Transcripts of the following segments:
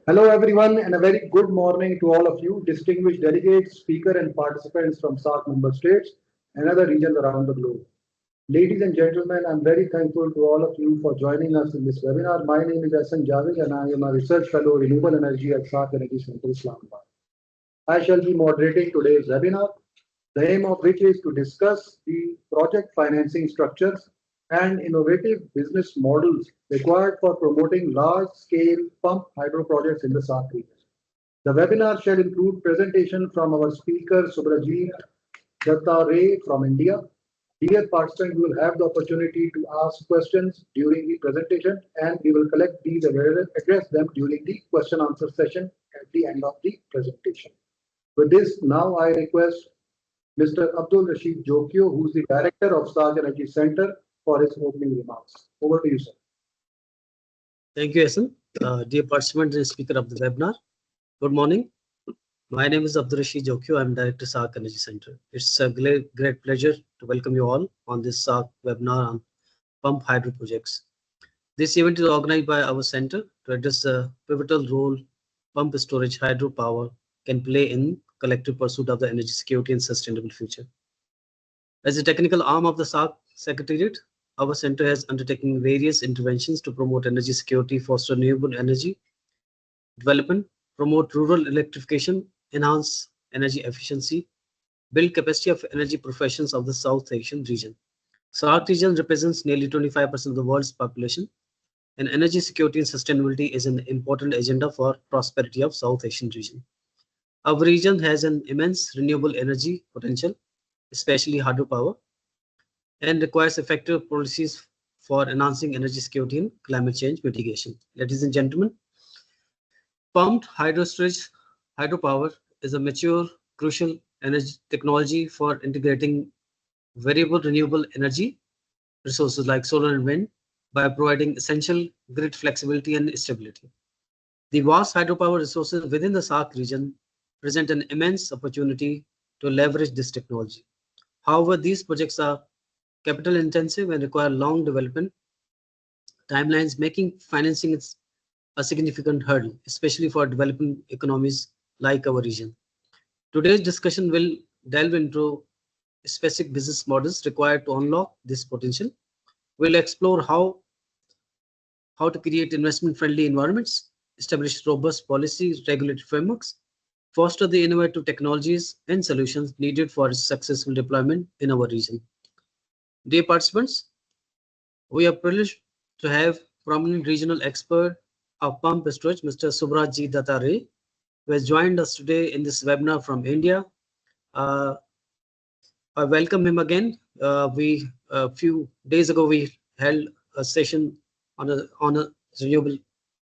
Hello, everyone, and a very good morning to all of you, distinguished delegates, speakers, and participants from SAARC member states and other regions around the globe. Ladies and gentlemen, I'm very thankful to all of you for joining us in this webinar. My name is Hassan Javed, and I am a research fellow renewable energy at SAARC Energy Center, Islamabad. I shall be moderating today's webinar, the aim of which is to discuss the project financing structures and innovative business models required for promoting large-scale pump hydro projects in the SAARC region. The webinar shall include presentation from our speaker, Subrajit Datta Ray from India. Dear participants, you will have the opportunity to ask questions during the presentation, and we will collect these and address them during the question answer session at the end of the presentation. With this, now I request Mr. Abdul Rashid Jokio, who is the director of SAARC Energy Center, for his opening remarks. Over to you, sir. Thank you, Hassan. Dear participants and speaker of the webinar, good morning. My name is Abdul Rashid Jokio. I'm Director SAARC Energy Center. It's a great pleasure to welcome you all on this SAARC webinar on pump hydro projects. This event is organized by our center to address the pivotal role pump storage hydropower can play in collective pursuit of the energy security and sustainable future. As a technical arm of the SAARC Secretariat, our center has undertaken various interventions to promote energy security, foster renewable energy development, promote rural electrification, enhance energy efficiency, build capacity of energy professions of the South Asian region. SAARC region represents nearly 25% of the world's population, and energy security and sustainability is an important agenda for prosperity of South Asian region. Our region has an immense renewable energy potential, especially hydropower, and requires effective policies for enhancing energy security and climate change mitigation. Ladies and gentlemen, pumped hydro storage hydropower is a mature, crucial energy technology for integrating variable renewable energy resources like solar and wind by providing essential grid flexibility and stability. The vast hydropower resources within the SAARC region present an immense opportunity to leverage this technology. However, these projects are capital intensive and require long development timelines, making financing a significant hurdle, especially for developing economies like our region. Today's discussion will delve into specific business models required to unlock this potential. We'll explore how to create investment-friendly environments, establish robust policy regulatory frameworks, foster the innovative technologies and solutions needed for successful deployment in our region. Dear participants, we are privileged to have prominent regional expert of pump storage, Mr. Subrajit Datta Ray, who has joined us today in this webinar from India. I welcome him again. A few days ago we held a session on a renewable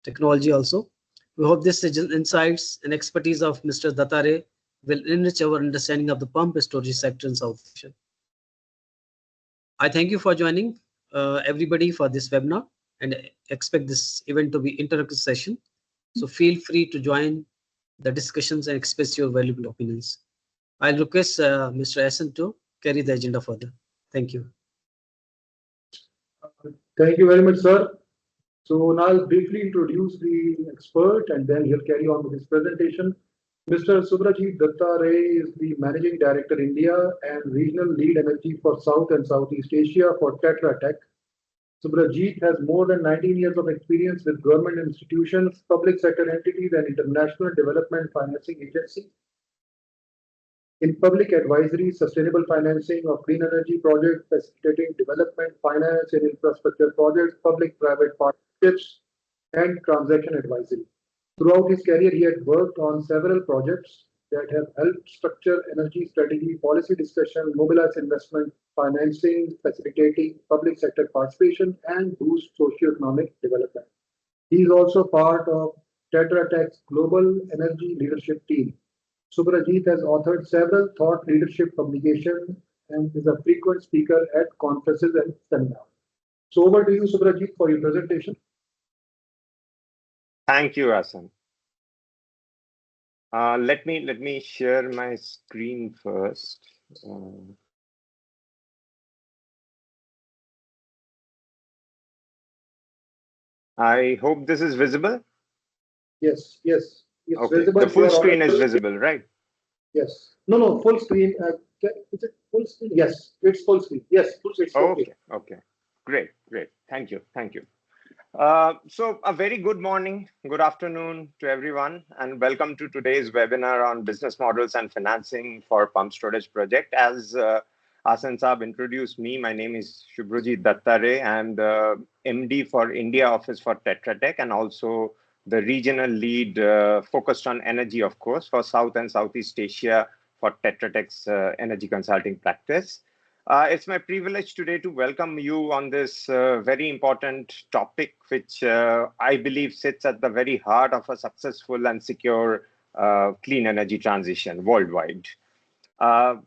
technology also. We hope this insights and expertise of Mr. Datta Ray will enrich our understanding of the pump storage sector in South Asia. I thank you for joining everybody for this webinar and expect this event to be interactive session. So feel free to join the discussions and express your valuable opinions. I'll request Mr. Hassan to carry the agenda further. Thank you. Thank you very much, sir. So now I'll briefly introduce the expert and then he'll carry on with his presentation. Mr. Subrajit Datta Ray is the Managing Director India and Regional Lead Energy for South and Southeast Asia for Tetra Tech. Subrajit has more than 19 years of experience with government institutions, public sector entities, and international development financing agencies in public advisory, sustainable financing of clean energy projects, facilitating development, finance, and infrastructure projects, public-private partnerships, and transaction advisory. Throughout his career, he had worked on several projects that have helped structure energy strategy, policy discussion, mobilize investment, financing, facilitating public sector participation, and boost socioeconomic development. He is also part of Tetra Tech's Global Energy Leadership Team. Subrajit has authored several thought leadership publications and is a frequent speaker at conferences and seminars. So over to you, Subrajit, for your presentation. Thank you, Hassan. Let me share my screen first. I hope this is visible. Yes, yes. It's Okay, visible. the full Your screen is audible. visible, right? Yes. No, no, full screen. Is it full screen? Yes, it's full screen. Yes, full screen. It's okay. Okay, okay. Great, great. Thank you, thank you. So a very good morning, good afternoon to everyone, and welcome to today's webinar on business models and financing for pump storage project. As Asan Saab introduced me, my name is Shubhrojit Dattare. I'm the MD for India office for Tetra Tech and also the regional lead focused on energy, of course, for South and Southeast Asia for Tetra Tech's energy consulting practice. It's my privilege today to welcome you on this very important topic, which I believe sits at the very heart of a successful and secure clean energy transition worldwide. Uh,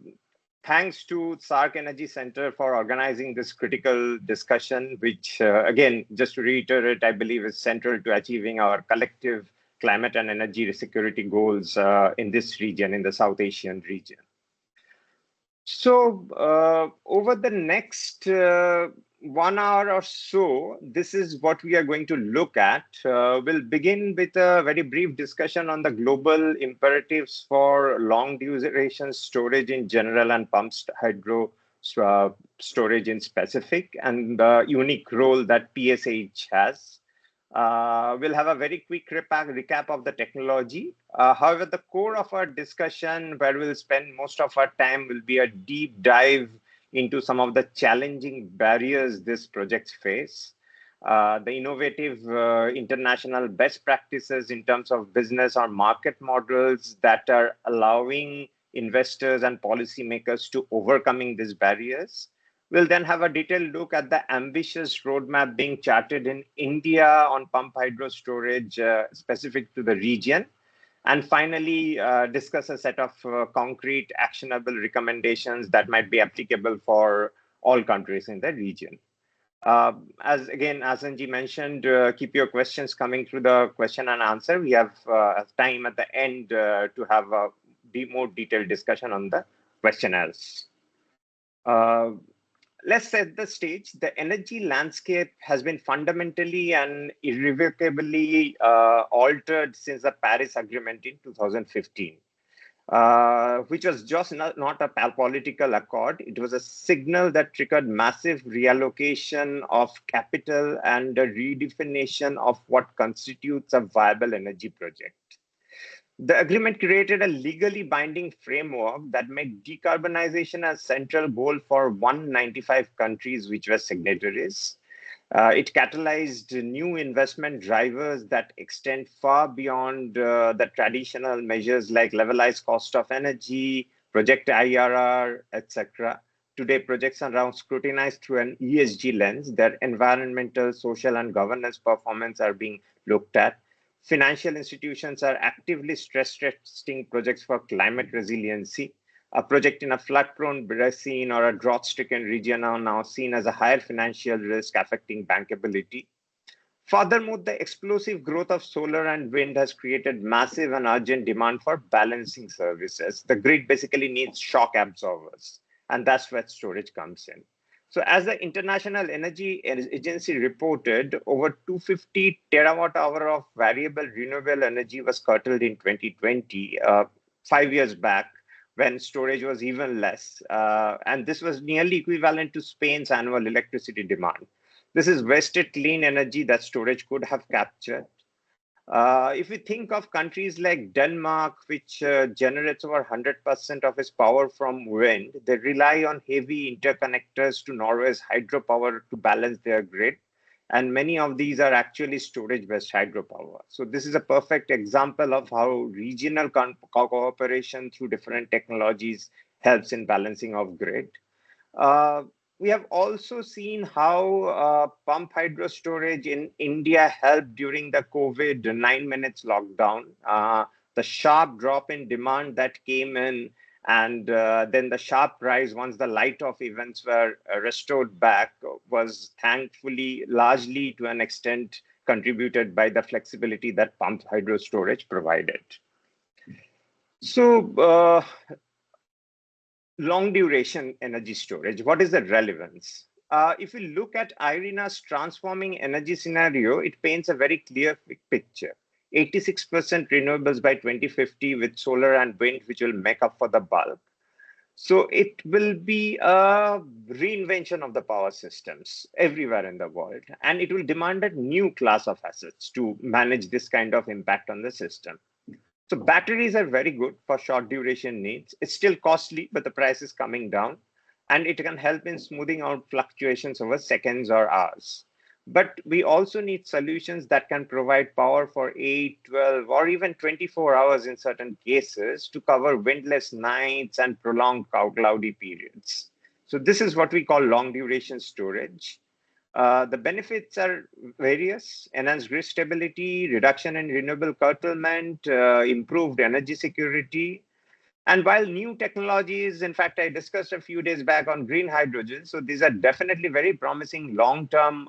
Thanks to SAARC Energy Center for organizing this critical discussion, which again, just to reiterate, I believe is central to achieving our collective climate and energy security goals in this region, in the South Asian region. So over the next 1 hour or so, this is what we are going to look at. We'll begin with a very brief discussion on the global imperatives for long duration storage in general and pumped hydro storage in specific, and the unique role that PSH has. We'll have a very quick recap of the technology. However, the core of our discussion, where we'll spend most of our time, will be a deep dive into some of the challenging barriers this projects face, the innovative international best practices in terms of business or market models that are allowing investors and policymakers to overcoming these barriers. We'll then have a detailed look at the ambitious roadmap being charted in India on pump hydro storage specific to the region. And finally, discuss a set of concrete actionable recommendations that might be applicable for all countries in the region. As again, Asanji mentioned, keep your questions coming through the question and answer. We have time at the end to have a more detailed discussion on the questionnaires. Let's set the stage. The energy landscape has been fundamentally and irrevocably altered since the Paris Agreement in 2015, which was just not a political accord. It was a signal that triggered massive reallocation of capital and a redefinition of what constitutes a viable energy project. The agreement created a legally binding framework that made decarbonization a central goal for 195 countries which were signatories. It catalyzed new investment drivers that extend far beyond the traditional measures like levelized cost of energy, project IRR, etc. Today, projects are now scrutinized through an ESG lens. Their environmental, social, and governance performance are being looked at. Financial institutions are actively stress testing projects for climate resiliency. A project in a flood-prone basin or a drought-stricken region are now seen as a higher financial risk affecting bankability. Furthermore, the explosive growth of solar and wind has created massive and urgent demand for balancing services. The grid basically needs shock absorbers, and that's where storage comes in. So as the International Energy Agency reported, over 250 terawatt hour of variable renewable energy was curtailed in 2020, 5 years back, when storage was even less. And this was nearly equivalent to Spain's annual electricity demand. This is wasted clean energy that storage could have captured. If we think of countries like Denmark, which generates over 100% of its power from wind, they rely on heavy interconnectors to Norway's hydropower to balance their grid. And many of these are actually storage-based hydropower. So this is a perfect example of how regional cooperation through different technologies helps in balancing of grid. We have also seen how pump hydro storage in India helped during the COVID 9 minutes lockdown. The sharp drop in demand that came in, and then the sharp rise once the light off events were restored back was thankfully largely to an extent contributed by the flexibility that pumped hydro storage provided. So, long duration energy storage, what is the relevance? If we look at IRENA's transforming energy scenario, it paints a very clear picture. 86% renewables by 2050 with solar and wind, which will make up for the bulk. So it will be a reinvention of the power systems everywhere in the world, and it will demand a new class of assets to manage this kind of impact on the system. So batteries are very good for short duration needs. It's still costly, but the price is coming down, and it can help in smoothing out fluctuations over seconds or hours. But we also need solutions that can provide power for 8, 12, or even 24 hours in certain cases to cover windless nights and prolonged cloudy periods. So this is what we call long duration storage. The benefits are various: enhanced grid stability, reduction in renewable curtailment, improved energy security. And while new technologies, in fact, I discussed a few days back on green hydrogen. So these are definitely very promising long-term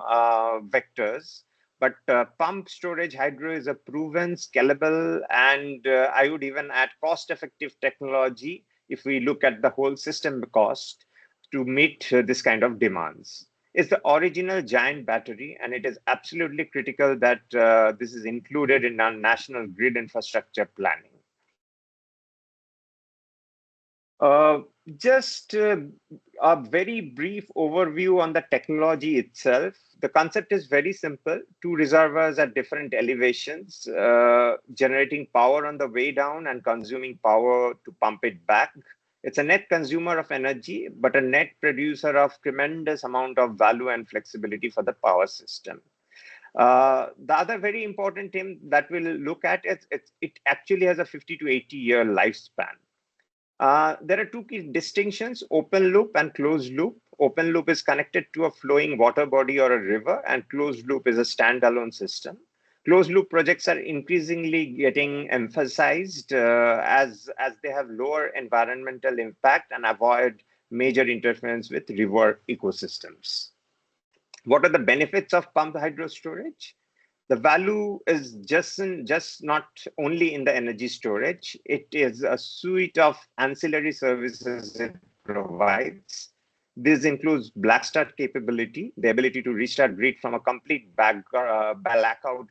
vectors. But pump storage hydro is a proven, scalable, and I would even add cost-effective technology if we look at the whole system cost to meet this kind of demands. It's the original giant battery, and it is absolutely critical that this is included in our national grid infrastructure planning. Just a very brief overview on the technology itself. The concept is very simple. Two reservoirs at different elevations, generating power on the way down and consuming power to pump it back. It's a net consumer of energy, but a net producer of tremendous amount of value and flexibility for the power system. The other very important thing that we'll look at is it actually has a 50 to 80-year lifespan. There are two key distinctions: open loop and closed loop. Open loop is connected to a flowing water body or a river, and closed loop is a standalone system. Closed loop projects are increasingly getting emphasized as they have lower environmental impact and avoid major interference with river ecosystems. What are the benefits of pumped hydro storage? The value is just not only in the energy storage. It is a suite of ancillary services it provides. This includes black start capability, the ability to restart grid from a complete blackout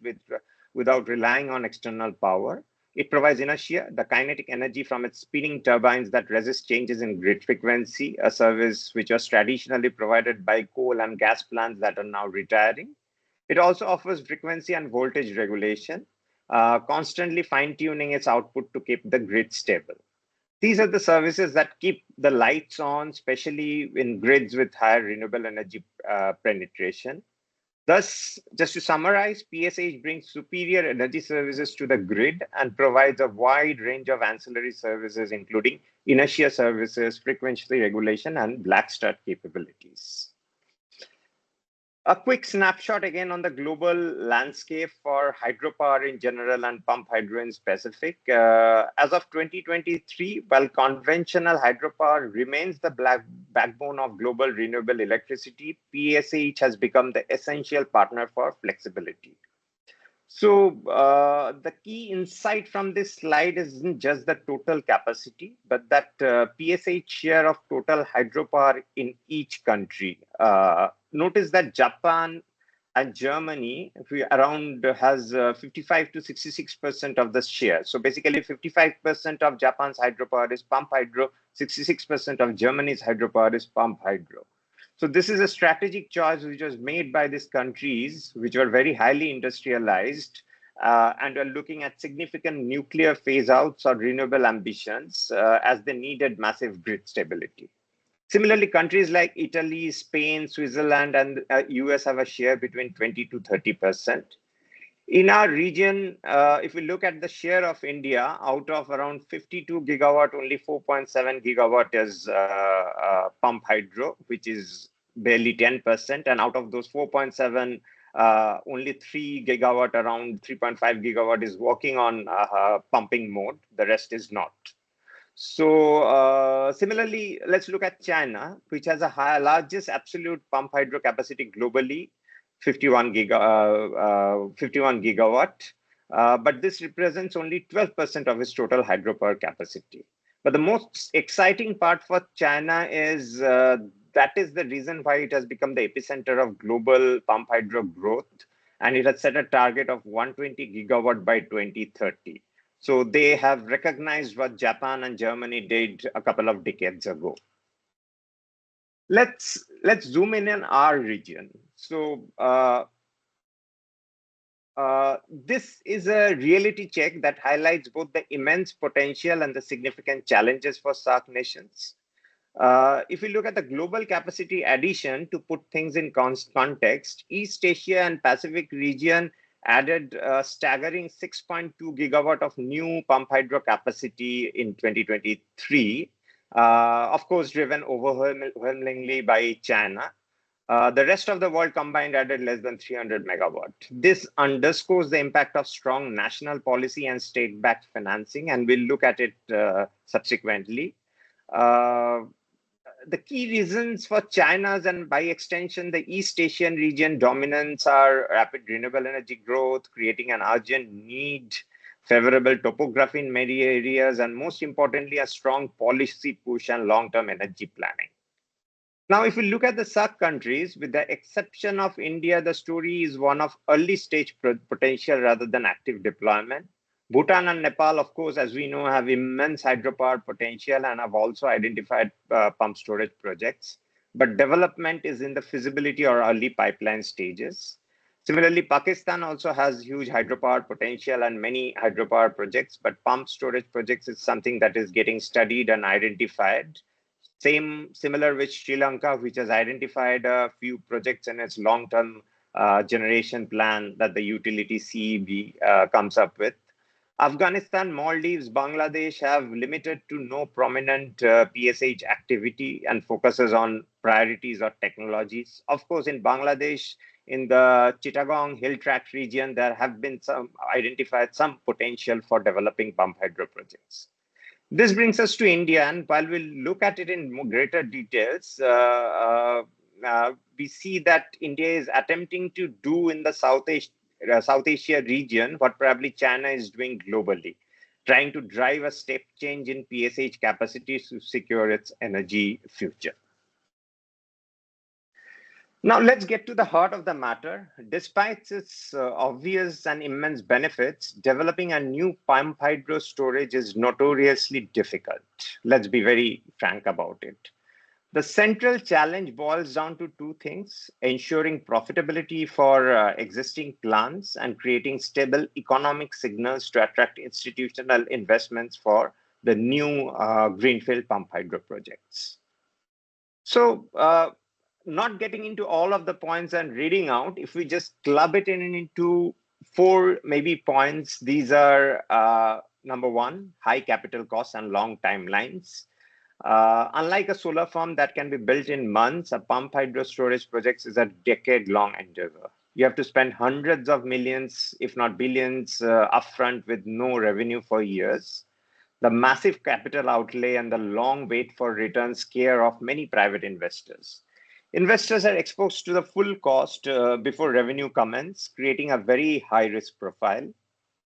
without relying on external power. It provides inertia, the kinetic energy from its spinning turbines that resist changes in grid frequency, a service which was traditionally provided by coal and gas plants that are now retiring. It also offers frequency and voltage regulation, constantly fine-tuning its output to keep the grid stable. These are the services that keep the lights on, especially in grids with higher renewable energy penetration. Thus, just to summarize, PSH brings superior energy services to the grid and provides a wide range of ancillary services, including inertia services, frequency regulation, and black start capabilities. A quick snapshot again on the global landscape for hydropower in general and pump hydro in specific. As of 2023, while conventional hydropower remains the backbone of global renewable electricity, PSH has become the essential partner for flexibility. So the key insight from this slide isn't just the total capacity, but that PSH share of total hydropower in each country. Notice that Japan and Germany has 55 to 66% of the share. So basically 55% of Japan's hydropower is pump hydro, 66% of Germany's hydropower is pump hydro. So this is a strategic choice which was made by these countries, which were very highly industrialized and are looking at significant nuclear phase outs or renewable ambitions as they needed massive grid stability. Similarly, countries like Italy, Spain, Switzerland, and US have a share between 20 to 30%. In our region, if we look at the share of India, out of around 52 gigawatt, only 4.7 gigawatt is pump hydro, which is barely 10%. And out of those 4.7, only 3 gigawatt, around 3.5 gigawatt is working on pumping mode. The rest is not. So similarly, let's look at China, which has a largest absolute pump hydro capacity globally, 51 gigawatt. But this represents only 12% of its total hydropower capacity. But the most exciting part for China is that is the reason why it has become the epicenter of global pump hydro growth. and it has set a target of 120 gigawatt by 2030. So they have recognized what Japan and Germany did a couple of decades ago. Let's zoom in our region. So this is a reality check that highlights both the immense potential and the significant challenges for SAARC nations. If we look at the global capacity addition, to put things in context, East Asia and Pacific region added a staggering 6.2 gigawatt of new pump hydro capacity in 2023, of course, driven overwhelmingly by China. The rest of the world combined added less than 300 megawatt. This underscores the impact of strong national policy and state-backed financing, and we'll look at it subsequently. The key reasons for China's and by extension the East Asian region dominance are rapid renewable energy growth, creating an urgent need, favorable topography in many areas, and most importantly, a strong policy push and long-term energy planning. Now, if we look at the SAARC countries, with the exception of India, the story is one of early stage potential rather than active deployment. Bhutan and Nepal, of course, as we know, have immense hydropower potential and have also identified pump storage projects. But development is in the feasibility or early pipeline stages. Similarly, Pakistan also has huge hydropower potential and many hydropower projects, but pump storage projects is something that is getting studied and identified. Similar with Sri Lanka, which has identified a few projects in its long-term generation plan that the utility CEB comes up with. Afghanistan, Maldives, Bangladesh have limited to no prominent PSH activity and focuses on priorities or technologies. Of course, in Bangladesh, in the Chittagong Hill Tract region, there have been identified some potential for developing pump hydro projects. This brings us to India, and while we'll look at it in more greater details, we see that India is attempting to do in the South Asia region what probably China is doing globally, trying to drive a step change in PSH capacity to secure its energy future. Now, let's get to the heart of the matter. Despite its obvious and immense benefits, developing a new pump hydro storage is notoriously difficult. Let's be very frank about it. The central challenge boils down to two things: ensuring profitability for existing plants and creating stable economic signals to attract institutional investments for the new greenfield pump hydro projects. So, not getting into all of the points and reading out, if we just club it into four maybe points, these are number one, high capital costs and long timelines. Unlike a solar farm that can be built in months, a pump hydro storage project is a decade-long endeavor. You have to spend hundreds of millions, if not billions, upfront with no revenue for years. The massive capital outlay and the long wait for returns scare off many private investors. Investors are exposed to the full cost before revenue commences, creating a very high-risk profile.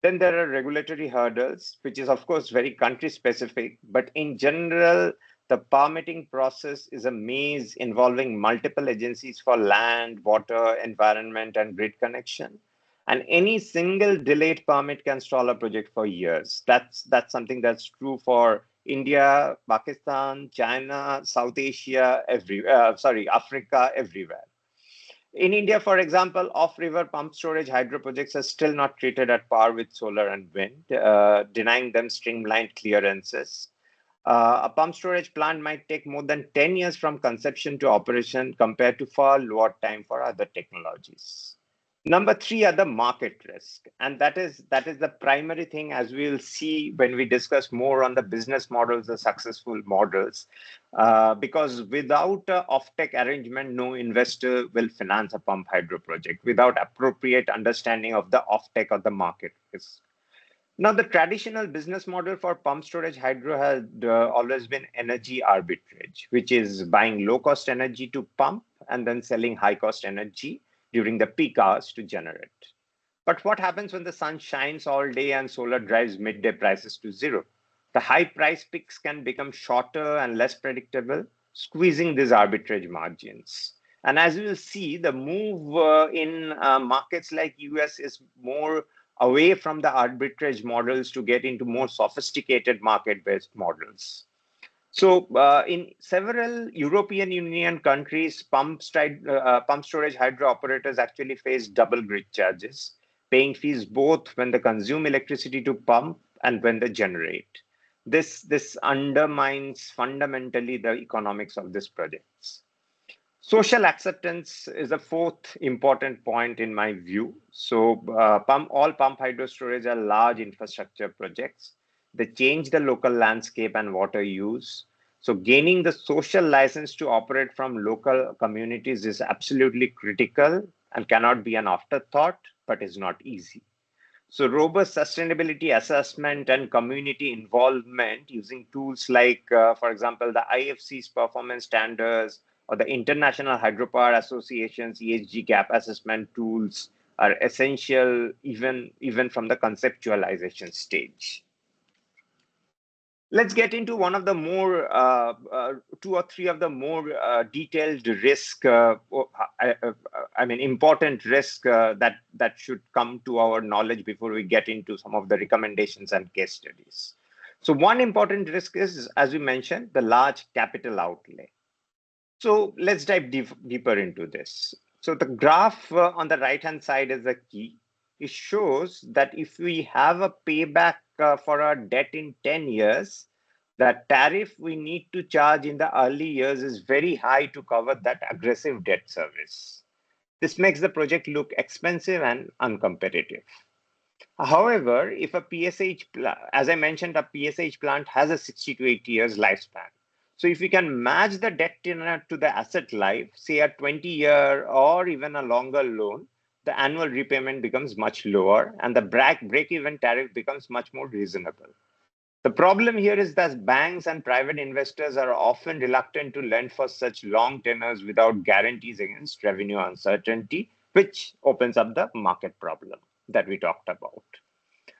Then there are regulatory hurdles, which is, of course, very country-specific. But in general, the permitting process is a maze involving multiple agencies for land, water, environment, and grid connection. And any single delayed permit can stall a project for years. That's something that's true for India, Pakistan, China, South Asia, Africa, everywhere. In India, for example, off-river pump storage hydro projects are still not treated at par with solar and wind, denying them streamlined clearances. A pump storage plant might take more than 10 years from conception to operation compared to far lower time for other technologies. Number three are the market risk. And that is the primary thing, as we'll see when we discuss more on the business models, the successful models. Because without an offtake arrangement, no investor will finance a pump hydro project without appropriate understanding of the offtake or the market risk. Now, the traditional business model for pump storage hydro has always been energy arbitrage, which is buying low-cost energy to pump and then selling high-cost energy during the peak hours to generate. But what happens when the sun shines all day and solar drives midday prices to zero? The high price peaks can become shorter and less predictable, squeezing these arbitrage margins. And as you will see, the move in markets like US is more away from the arbitrage models to get into more sophisticated market-based models. So in several European Union countries, pump storage hydro operators actually face double grid charges, paying fees both when they consume electricity to pump and when they generate. This undermines fundamentally the economics of these projects. Social acceptance is a fourth important point in my view. So all pump hydro storage are large infrastructure projects. They change the local landscape and water use. So gaining the social license to operate from local communities is absolutely critical and cannot be an afterthought, but is not easy. So robust sustainability assessment and community involvement using tools like, for example, the IFC's performance standards or the International Hydropower Association's ESG gap assessment tools are essential even from the conceptualization stage. Let's get into one of the more, two or three of the more detailed risk, important risk that should come to our knowledge before we get into some of the recommendations and case studies. So one important risk is, as we mentioned, the large capital outlay. So let's dive deeper into this. So the graph on the right-hand side is the key. It shows that if we have a payback for our debt in 10 years, the tariff we need to charge in the early years is very high to cover that aggressive debt service. This makes the project look expensive and uncompetitive. However, if a PSH, as I mentioned, a PSH plant has a 60 to 80 years lifespan. So if we can match the debt tenor to the asset life, say a 20-year or even a longer loan, the annual repayment becomes much lower and the break-even tariff becomes much more reasonable. The problem here is that banks and private investors are often reluctant to lend for such long tenors without guarantees against revenue uncertainty, which opens up the market problem that we talked about.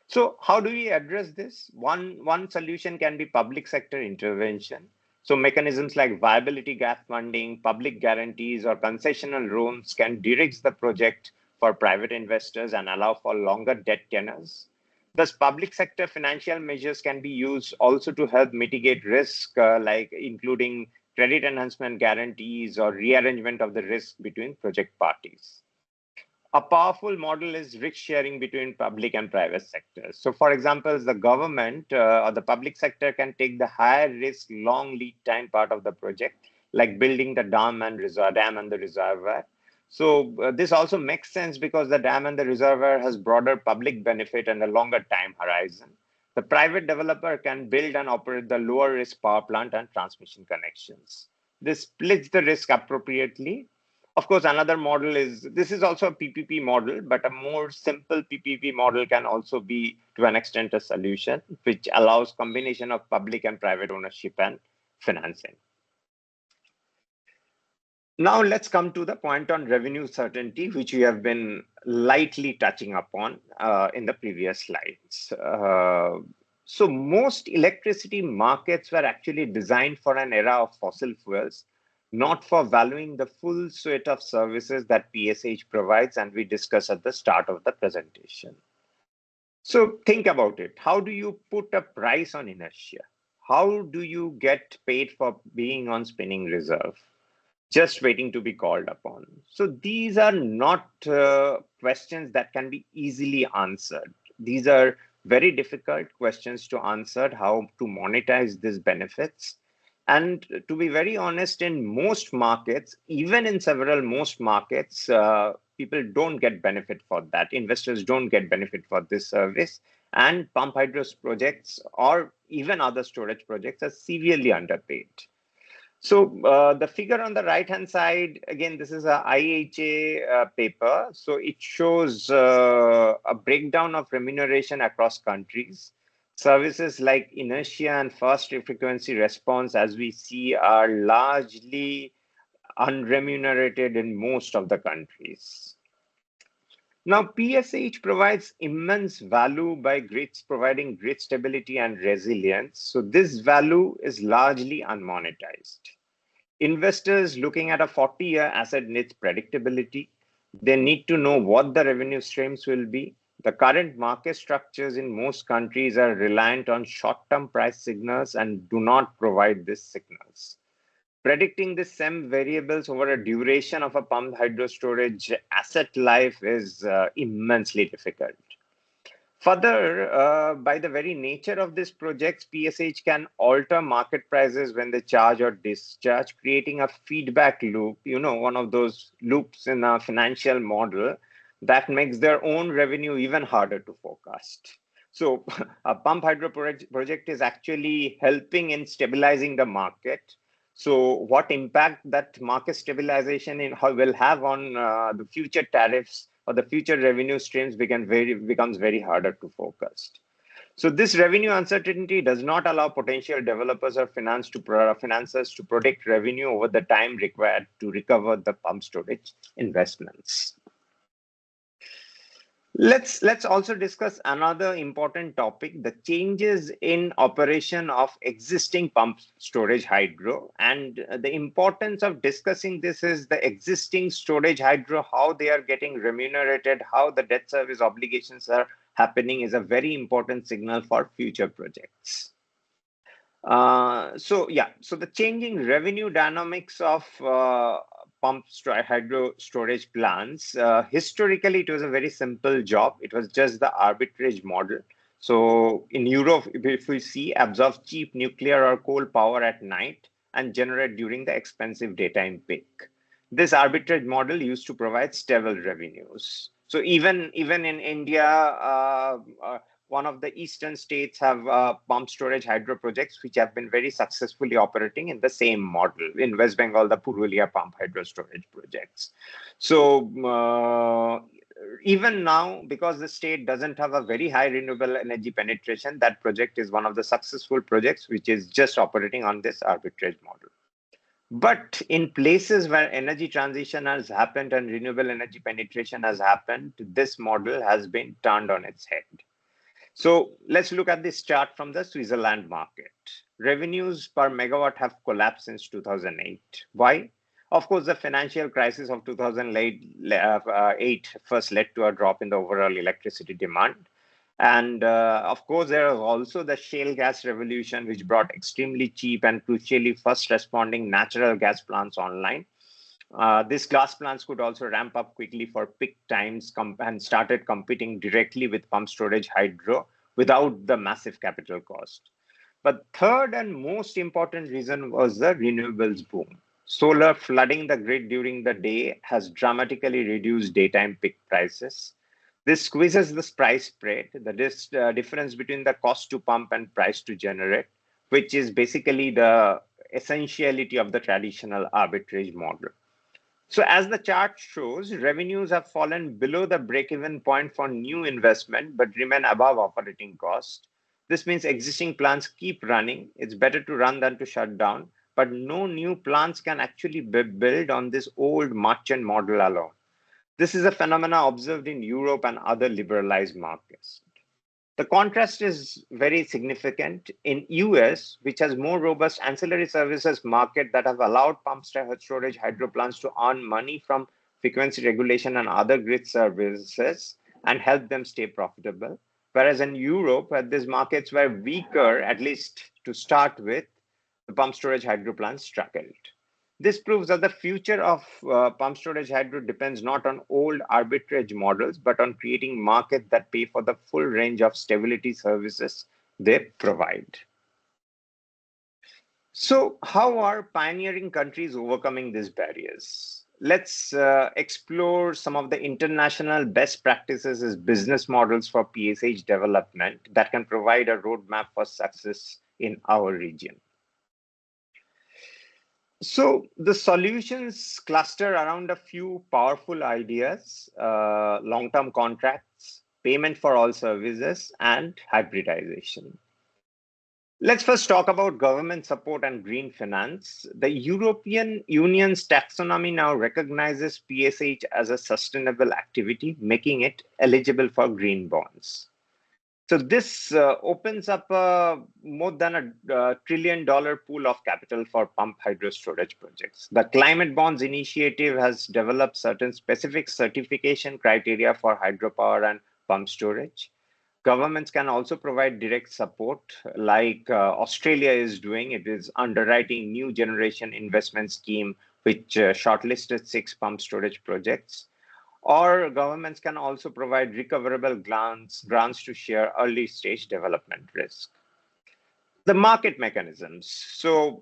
So how do we address this? One solution can be public sector intervention. So mechanisms like viability gap funding, public guarantees, or concessional loans can de-risk the project for private investors and allow for longer debt tenors. Thus, public sector financial measures can be used also to help mitigate risk, like including credit enhancement guarantees or rearrangement of the risk between project parties. A powerful model is risk sharing between public and private sectors. So for example, the government or the public sector can take the higher risk, long lead time part of the project, like building the dam and the reservoir. So this also makes sense because the dam and the reservoir has broader public benefit and a longer time horizon. The private developer can build and operate the lower risk power plant and transmission connections. This splits the risk appropriately. Of course, another model is, this is also a PPP model, but a more simple PPP model can also be, to an extent, a solution, which allows combination of public and private ownership and financing. Now let's come to the point on revenue certainty, which we have been lightly touching upon in the previous slides. So most electricity markets were actually designed for an era of fossil fuels, not for valuing the full suite of services that PSH provides, and we discussed at the start of the presentation. So think about it. How do you put a price on inertia? How do you get paid for being on spinning reserve, just waiting to be called upon? So these are not questions that can be easily answered. These are very difficult questions to answer, how to monetize these benefits. And to be very honest, in most markets, even in most markets, people don't get benefit for that. Investors don't get benefit for this service. And pump hydro projects or even other storage projects are severely underpaid. So the figure on the right-hand side, again, this is a IHA paper. So it shows a breakdown of remuneration across countries. Services like inertia and fast frequency response, as we see, are largely unremunerated in most of the countries. Now, PSH provides immense value by providing grid stability and resilience. So this value is largely unmonetized. Investors looking at a 40-year asset needs predictability. They need to know what the revenue streams will be. The current market structures in most countries are reliant on short-term price signals and do not provide these signals. Predicting the SEM variables over a duration of a pumped hydro storage asset life is immensely difficult. Further, by the very nature of these projects, PSH can alter market prices when they charge or discharge, creating a feedback loop, one of those loops in a financial model that makes their own revenue even harder to forecast. So a pump hydro project is actually helping in stabilizing the market. So what impact that market stabilization will have on the future tariffs or the future revenue streams becomes very harder to forecast. So this revenue uncertainty does not allow potential developers or financiers to predict revenue over the time required to recover the pump storage investments. Let's also discuss another important topic, the changes in operation of existing pump storage hydro. And the importance of discussing this is the existing storage hydro, how they are getting remunerated, how the debt service obligations are happening is a very important signal for future projects. So the changing revenue dynamics of hydro storage plants. Historically, it was a very simple job. It was just the arbitrage model. So in Europe, if we see, absorb cheap nuclear or coal power at night and generate during the expensive daytime peak. This arbitrage model used to provide stable revenues. So even in India, one of the eastern states have pump storage hydro projects which have been very successfully operating in the same model. In West Bengal, the Purulia pump hydro storage projects. So even now, because the state doesn't have a very high renewable energy penetration, that project is one of the successful projects which is just operating on this arbitrage model. But in places where energy transition has happened and renewable energy penetration has happened, this model has been turned on its head. So let's look at this chart from the Switzerland market. Revenues per megawatt have collapsed since 2008. Why? Of course, the financial crisis of 2008 first led to a drop in the overall electricity demand. And of course, there was also the shale gas revolution, which brought extremely cheap and crucially first responding natural gas plants online. These gas plants could also ramp up quickly for peak times and started competing directly with pump storage hydro without the massive capital cost. But third and most important reason was the renewables boom. Solar flooding the grid during the day has dramatically reduced daytime peak prices. This squeezes this price spread, the difference between the cost to pump and price to generate, which is basically the essentiality of the traditional arbitrage model. So as the chart shows, revenues have fallen below the break-even point for new investment, but remain above operating cost. This means existing plants keep running. It's better to run than to shut down, but no new plants can actually be built on this old merchant model alone. This is a phenomenon observed in Europe and other liberalized markets. The contrast is very significant in US, which has more robust ancillary services market that have allowed pump storage hydro plants to earn money from frequency regulation and other grid services and help them stay profitable. Whereas in Europe, where these markets were weaker, at least to start with, the pump storage hydro plants struggled. This proves that the future of pump storage hydro depends not on old arbitrage models, but on creating markets that pay for the full range of stability services they provide. So how are pioneering countries overcoming these barriers? Let's explore some of the international best practices as business models for PSH development that can provide a roadmap for success in our region. So the solutions cluster around a few powerful ideas, long-term contracts, payment for all services, and hybridization. Let's first talk about government support and green finance. The European Union's taxonomy now recognizes PSH as a sustainable activity, making it eligible for green bonds. So this opens up more than a trillion-dollar pool of capital for pump hydro storage projects. The Climate Bonds Initiative has developed certain specific certification criteria for hydropower and pump storage. Governments can also provide direct support, like Australia is doing. It is underwriting new generation investment scheme, which shortlisted 6 pump storage projects. Or governments can also provide recoverable grants to share early stage development risk. The market mechanisms. So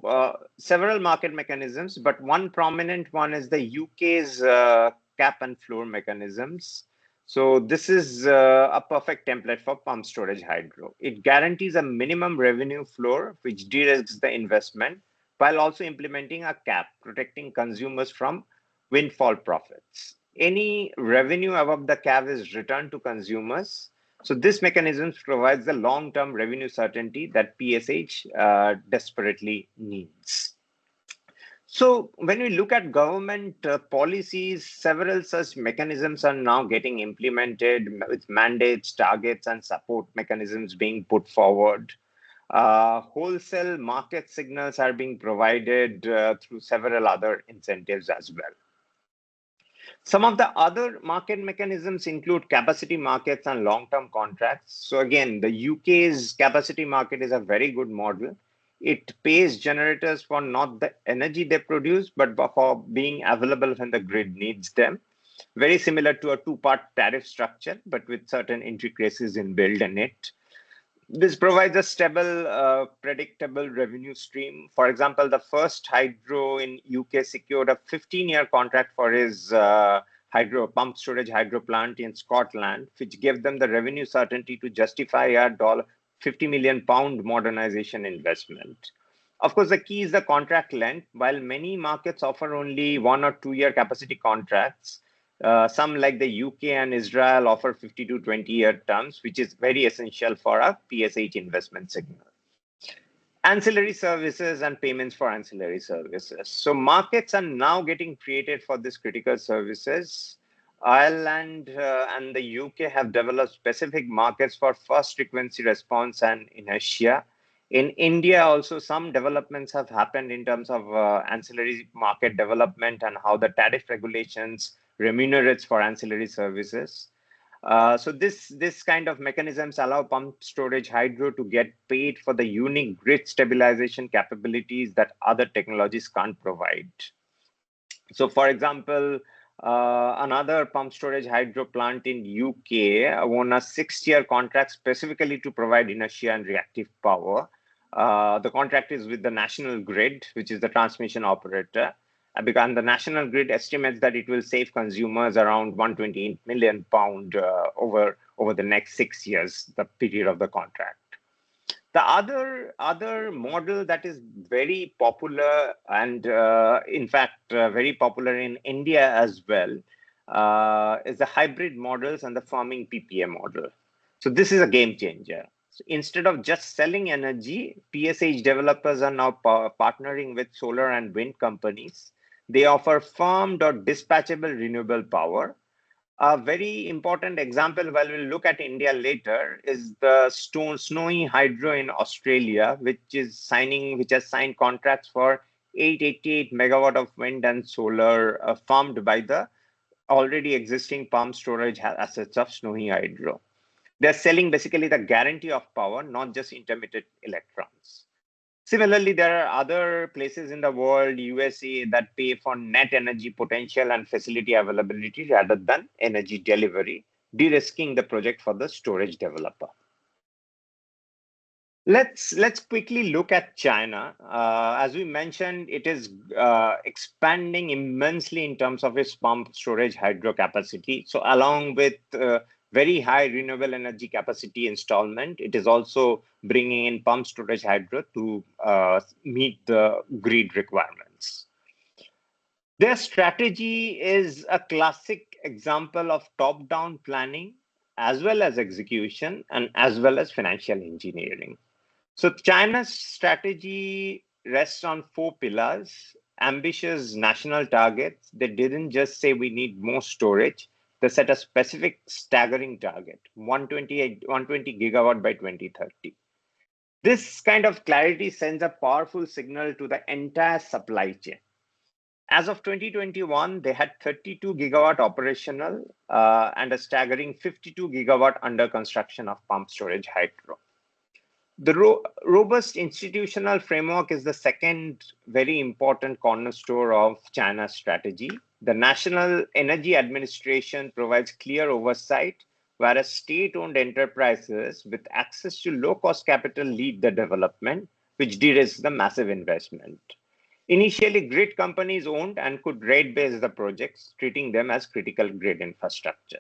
several market mechanisms, but one prominent one is the UK's cap and floor mechanisms. So this is a perfect template for pump storage hydro. It guarantees a minimum revenue floor, which de-risks the investment, while also implementing a cap, protecting consumers from windfall profits. Any revenue above the cap is returned to consumers. So this mechanism provides the long-term revenue certainty that PSH desperately needs. So when we look at government policies, several such mechanisms are now getting implemented with mandates, targets, and support mechanisms being put forward. Wholesale market signals are being provided through several other incentives as well. Some of the other market mechanisms include capacity markets and long-term contracts. So again, the UK's capacity market is a very good model. It pays generators for not the energy they produce, but for being available when the grid needs them. Very similar to a 2-part tariff structure, but with certain intricacies inbuilt in it. This provides a stable, predictable revenue stream. For example, the first hydro in UK secured a 15-year contract for his hydro pump storage hydro plant in Scotland, which gave them the revenue certainty to justify a £50 million modernization investment. Of course, the key is the contract length. While many markets offer only 1 or 2 year capacity contracts, some like the UK and Israel offer 50 to 20-year terms, which is very essential for a PSH investment signal. Ancillary services and payments for ancillary services. So markets are now getting created for these critical services. Ireland and the UK have developed specific markets for fast frequency response and inertia. In India, also some developments have happened in terms of ancillary market development and how the tariff regulations remunerates for ancillary services. So this kind of mechanisms allow pump storage hydro to get paid for the unique grid stabilization capabilities that other technologies can't provide. So for example, another pump storage hydro plant in UK won a 6-year contract specifically to provide inertia and reactive power. The contract is with the National Grid, which is the transmission operator. And the National Grid estimates that it will save consumers around £128 million over the next 6 years, the period of the contract. The other model that is very popular and in fact very popular in India as well is the hybrid models and the farming PPA model. So this is a game changer. So instead of just selling energy, PSH developers are now partnering with solar and wind companies. They offer farmed or dispatchable renewable power. A very important example, while we'll look at India later, is the Snowy Hydro in Australia, which has signed contracts for 888 megawatt of wind and solar farmed by the already existing pump storage assets of Snowy Hydro. They're selling basically the guarantee of power, not just intermittent electrons. Similarly, there are other places in the world, USA, that pay for net energy potential and facility availability rather than energy delivery, de-risking the project for the storage developer. Let's quickly look at China. As we mentioned, it is expanding immensely in terms of its pump storage hydro capacity. So along with very high renewable energy capacity installment, it is also bringing in pump storage hydro to meet the grid requirements. Their strategy is a classic example of top-down planning, as well as execution, and as well as financial engineering. So China's strategy rests on 4 pillars: ambitious national targets. They didn't just say we need more storage. They set a specific staggering target, 120 gigawatt by 2030. This kind of clarity sends a powerful signal to the entire supply chain. As of 2021, they had 32 gigawatt operational and a staggering 52 gigawatt under construction of pump storage hydro. The robust institutional framework is the second very important cornerstone of China's strategy. The National Energy Administration provides clear oversight, whereas state-owned enterprises with access to low-cost capital lead the development, which de-risks the massive investment. Initially, grid companies owned and could rate-base the projects, treating them as critical grid infrastructure.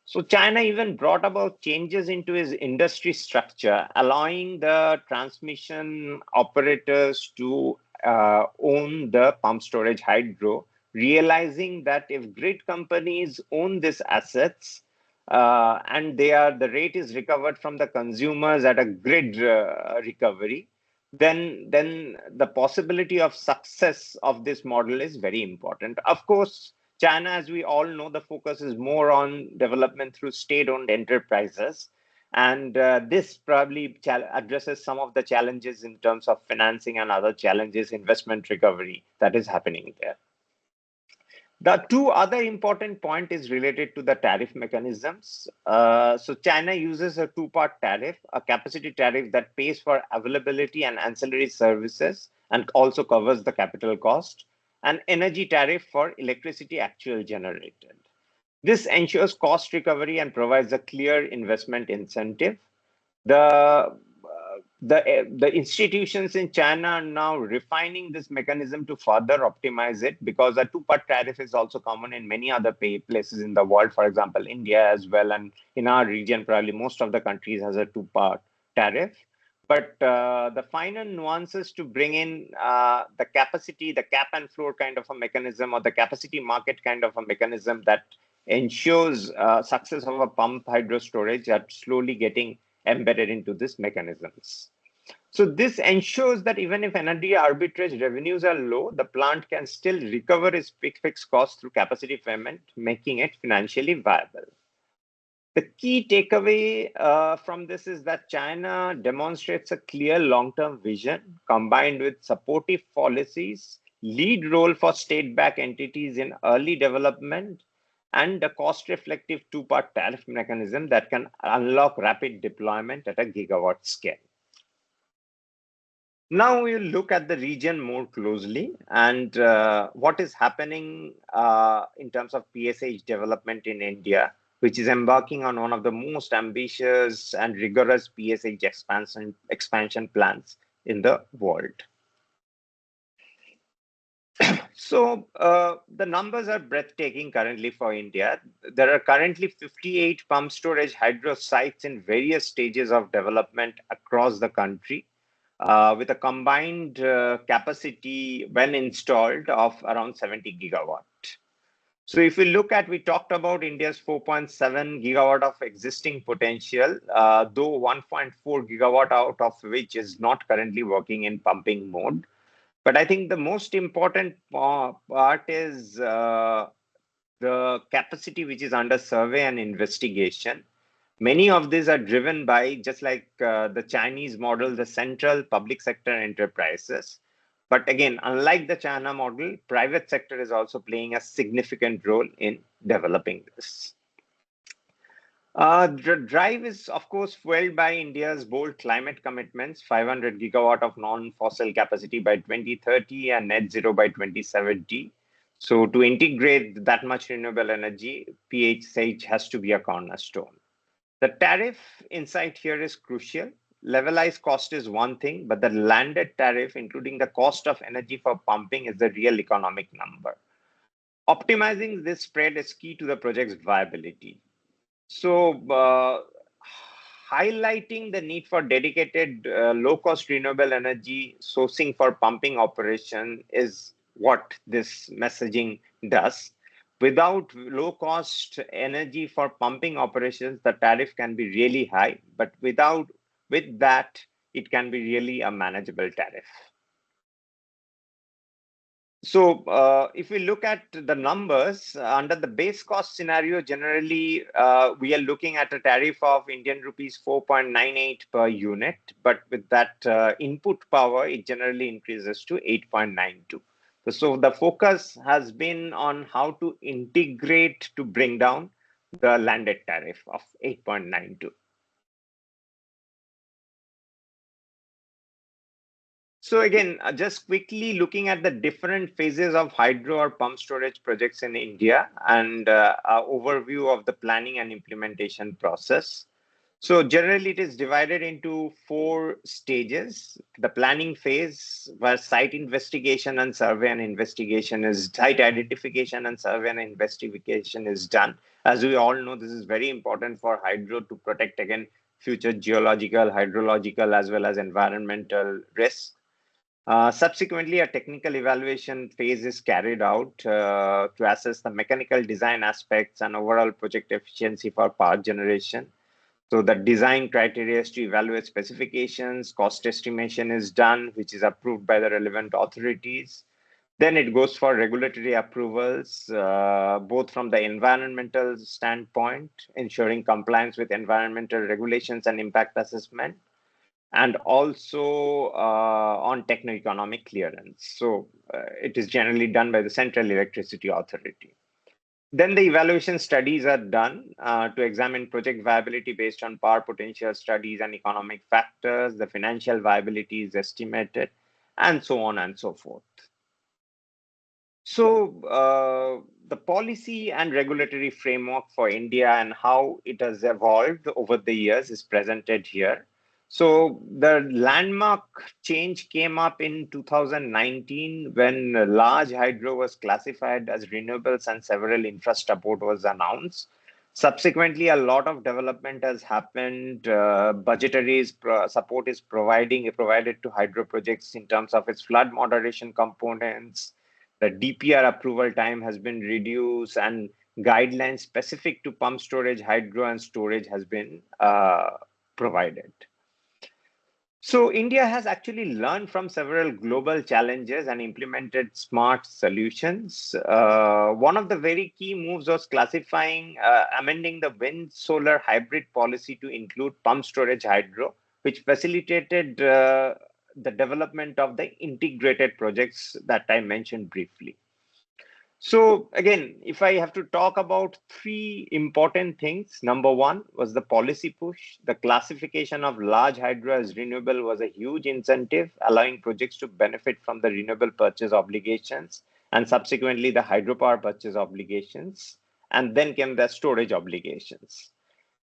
So China even brought about changes into its industry structure, allowing the transmission operators to own the pump storage hydro, realizing that if grid companies own these assets and the rate is recovered from the consumers at a grid recovery, then the possibility of success of this model is very important. Of course, China, as we all know, the focus is more on development through state-owned enterprises. And this probably addresses some of the challenges in terms of financing and other challenges, investment recovery that is happening there. The two other important point is related to the tariff mechanisms. So China uses a two-part tariff, a capacity tariff that pays for availability and ancillary services and also covers the capital cost, an energy tariff for electricity actual generated. This ensures cost recovery and provides a clear investment incentive. The institutions in China are now refining this mechanism to further optimize it, because a two-part tariff is also common in many other places in the world, for example, India as well. And in our region, probably most of the countries has a two-part tariff. But the finer nuances to bring in the capacity, the cap and floor kind of a mechanism, or the capacity market kind of a mechanism that ensures success of a pump hydro storage are slowly getting embedded into these mechanisms. So this ensures that even if energy arbitrage revenues are low, the plant can still recover its fixed costs through capacity payment, making it financially viable. The key takeaway from this is that China demonstrates a clear long-term vision combined with supportive policies, lead role for state-backed entities in early development, and a cost-reflective two-part tariff mechanism that can unlock rapid deployment at a gigawatt scale. Now we'll look at the region more closely and what is happening in terms of PSH development in India, which is embarking on one of the most ambitious and rigorous PSH expansion plans in the world. So the numbers are breathtaking currently for India. There are currently 58 pump storage hydro sites in various stages of development across the country, with a combined capacity when installed of around 70 gigawatt. So if we look at, we talked about India's 4.7 gigawatt of existing potential, though 1.4 gigawatt out of which is not currently working in pumping mode. But I think the most important part is the capacity which is under survey and investigation. Many of these are driven by, just like the Chinese model, the central public sector enterprises. But again, unlike the China model, private sector is also playing a significant role in developing this. The drive is, of course, fueled by India's bold climate commitments, 500 gigawatt of non-fossil capacity by 2030 and net zero by 2070. So to integrate that much renewable energy, PSH has to be a cornerstone. The tariff insight here is crucial. Levelized cost is one thing, but the landed tariff, including the cost of energy for pumping, is the real economic number. Optimizing this spread is key to the project's viability. So highlighting the need for dedicated low-cost renewable energy sourcing for pumping operation is what this messaging does. Without low-cost energy for pumping operations, the tariff can be really high, but with that, it can be really a manageable tariff. if we look at the numbers under the base cost scenario, generally we are looking at a tariff of Indian rupees 4.98 per unit, but with that input power, it generally increases to 8.92. So the focus has been on how to integrate to bring down the landed tariff of 8.92. So again, just quickly looking at the different phases of hydro or pump storage projects in India and an overview of the planning and implementation process. So generally it is divided into 4 stages. The planning phase, where site investigation and survey and investigation is, site identification and survey and investigation is done. As we all know, this is very important for hydro to protect against future geological, hydrological, as well as environmental risks. Subsequently, a technical evaluation phase is carried out to assess the mechanical design aspects and overall project efficiency for power generation. So the design criteria is to evaluate specifications, cost estimation is done, which is approved by the relevant authorities. Then it goes for regulatory approvals, both from the environmental standpoint, ensuring compliance with environmental regulations and impact assessment, and also on techno-economic clearance. So it is generally done by the Central Electricity Authority. Then the evaluation studies are done to examine project viability based on power potential studies and economic factors. The financial viability is estimated, and so on and so forth. So the policy and regulatory framework for India and how it has evolved over the years is presented here. So the landmark change came up in 2019 when large hydro was classified as renewables and several infrastructure support was announced. Subsequently, a lot of development has happened. Budgetary support is provided to hydro projects in terms of its flood moderation components. The DPR approval time has been reduced, and guidelines specific to pump storage, hydro, and storage has been provided. So India has actually learned from several global challenges and implemented smart solutions. One of the very key moves was amending the wind solar hybrid policy to include pump storage hydro, which facilitated the development of the integrated projects that I mentioned briefly. So again, if I have to talk about 3 important things, number 1 was the policy push. The classification of large hydro as renewable was a huge incentive, allowing projects to benefit from the renewable purchase obligations and subsequently the hydropower purchase obligations. And then came the storage obligations.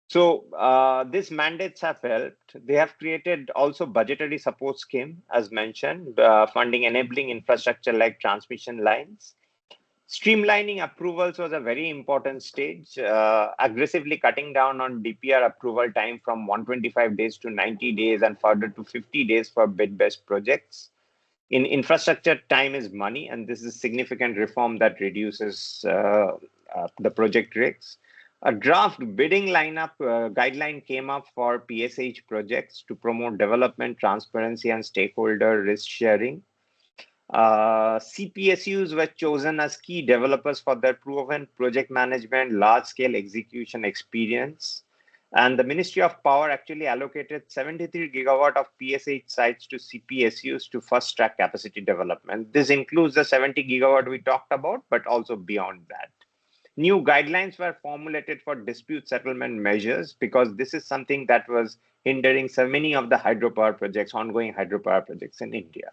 So these mandates have helped. They have created also budgetary support scheme, as mentioned, funding enabling infrastructure like transmission lines. Streamlining approvals was a very important stage, aggressively cutting down on DPR approval time from 125 days to 90 days and further to 50 days for bid-based projects. In infrastructure, time is money, and this is a significant reform that reduces the project risks. A draft bidding lineup guideline came up for PSH projects to promote development, transparency, and stakeholder risk sharing. CPSUs were chosen as key developers for their proven project management, large-scale execution experience. And the Ministry of Power actually allocated 73 gigawatt of PSH sites to CPSUs to fast-track capacity development. This includes the 70 gigawatt we talked about, but also beyond that. New guidelines were formulated for dispute settlement measures because this is something that was hindering so many of the hydropower projects, ongoing hydropower projects in India.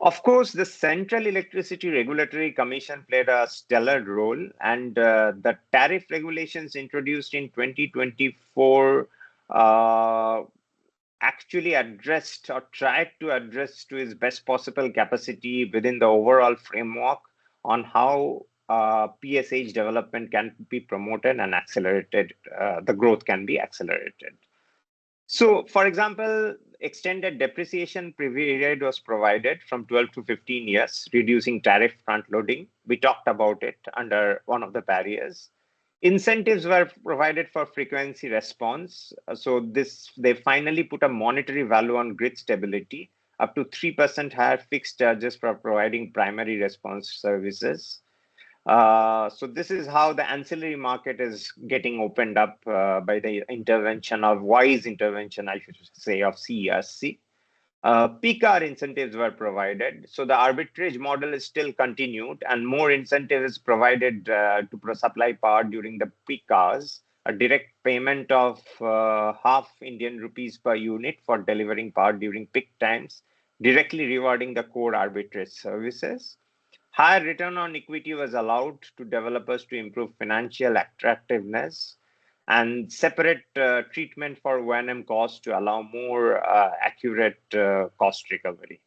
Of course, the Central Electricity Regulatory Commission played a stellar role, and the tariff regulations introduced in 2024 actually addressed or tried to address to its best possible capacity within the overall framework on how PSH development can be promoted and accelerated, the growth can be accelerated. So, for example, extended depreciation period was provided from 12 to 15 years, reducing tariff front loading. We talked about it under one of the barriers. Incentives were provided for frequency response. So they finally put a monetary value on grid stability, up to 3% higher fixed charges for providing primary response services. So this is how the ancillary market is getting opened up by the intervention of wise intervention, I should say, of SAARC. Peak hour incentives were provided. So the arbitrage model is still continued and more incentive is provided to supply power during the peak hours. A direct payment of half Indian rupees per unit for delivering power during peak times, directly rewarding the core arbitrage services. Higher return on equity was allowed to developers to improve financial attractiveness and separate treatment for O&M costs to allow more accurate cost recovery.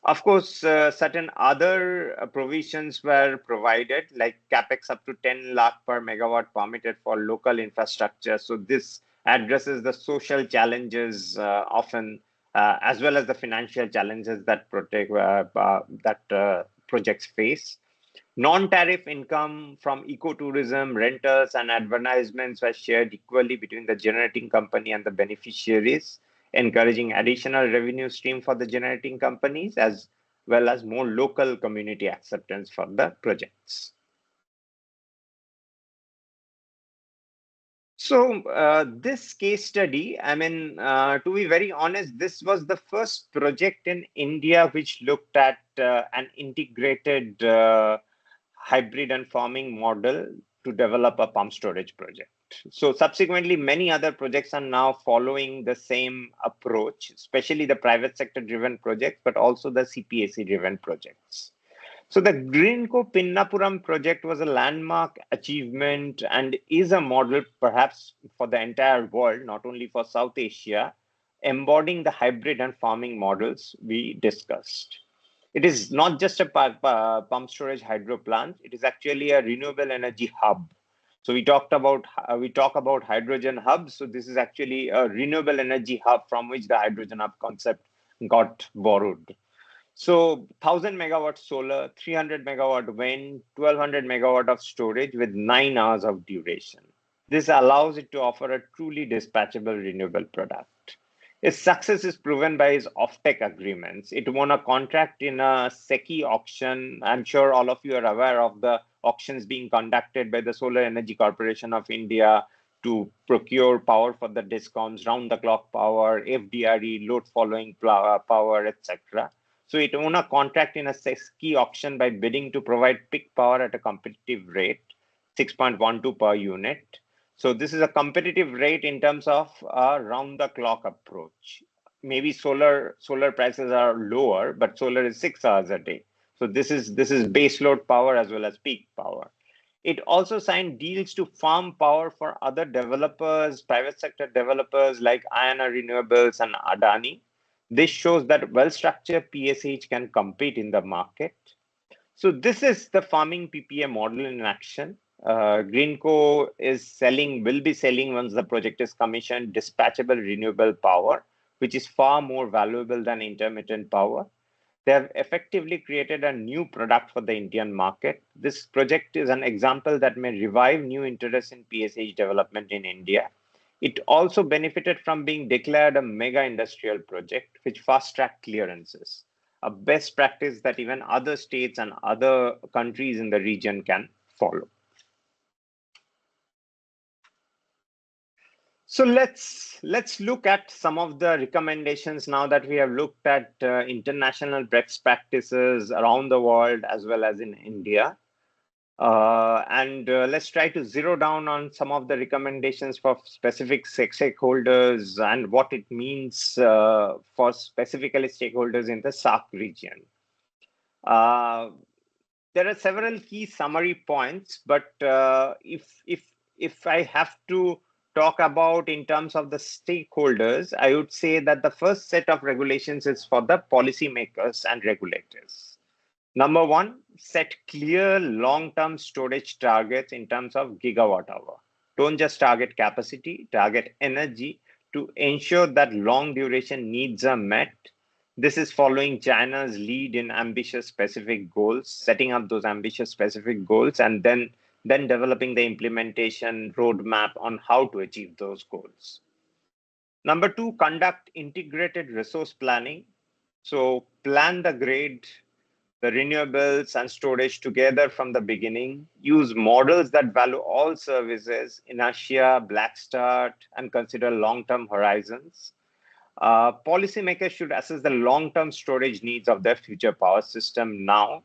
Of course, certain other provisions were provided, like capex up to 10 lakh per megawatt permitted for local infrastructure. So this addresses the social challenges often, as well as the financial challenges that projects face. Non-tariff income from ecotourism, rentals, and advertisements were shared equally between the generating company and the beneficiaries, encouraging additional revenue stream for the generating companies, as well as more local community acceptance for the projects. So this case study, I mean, to be very honest, this was the first project in India which looked at an integrated hybrid and farming model to develop a pump storage project. So subsequently, many other projects are now following the same approach, especially the private sector driven projects, but also the CPSE driven projects. So the Greenco Pinnapuram project was a landmark achievement and is a model perhaps for the entire world, not only for South Asia, embodying the hybrid and farming models we discussed. It is not just a pump storage hydro plant. It is actually a renewable energy hub. So we talk about hydrogen hubs. So this is actually a renewable energy hub from which the hydrogen hub concept got borrowed. So 1,000 megawatt solar, 300 megawatt wind, 1,200 megawatt of storage with 9 hours of duration. This allows it to offer a truly dispatchable renewable product. Its success is proven by its offtake agreements. It won a contract in a SECI auction. I'm sure all of you are aware of the auctions being conducted by the Solar Energy Corporation of India to procure power for the DISCOMs, round-the-clock power, FDRE, load-following power, etc. So it won a contract in a SECI auction by bidding to provide peak power at a competitive rate, 6.12 per unit. So this is a competitive rate in terms of a round-the-clock approach. Maybe solar prices are lower, but solar is 6 hours a day. So this is base load power as well as peak power. It also signed deals to farm power for other developers, private sector developers like Ayana Renewables and Adani. This shows that well-structured PSH can compete in the market. So this is the farming PPA model in action. Greenco will be selling once the project is commissioned dispatchable renewable power, which is far more valuable than intermittent power. They have effectively created a new product for the Indian market. This project is an example that may revive new interest in PSH development in India. It also benefited from being declared a mega industrial project, which fast-tracked clearances, a best practice that even other states and other countries in the region can follow. So let's look at some of the recommendations now that we have looked at international best practices around the world as well as in India. Let's try to zero down on some of the recommendations for specific stakeholders and what it means for specifically stakeholders in the SAARC region. There are several key summary points, but if I have to talk about in terms of the stakeholders, I would say that the first set of regulations is for the policymakers and regulators. Number one, set clear long-term storage targets in terms of gigawatt hour. Don't just target capacity, target energy to ensure that long duration needs are met. This is following China's lead in ambitious specific goals, setting up those ambitious specific goals, and then developing the implementation roadmap on how to achieve those goals. Number two, conduct integrated resource planning. So plan the grid, the renewables and storage together from the beginning. Use models that value all services, inertia, black start, and consider long-term horizons. Policymakers should assess the long-term storage needs of their future power system now,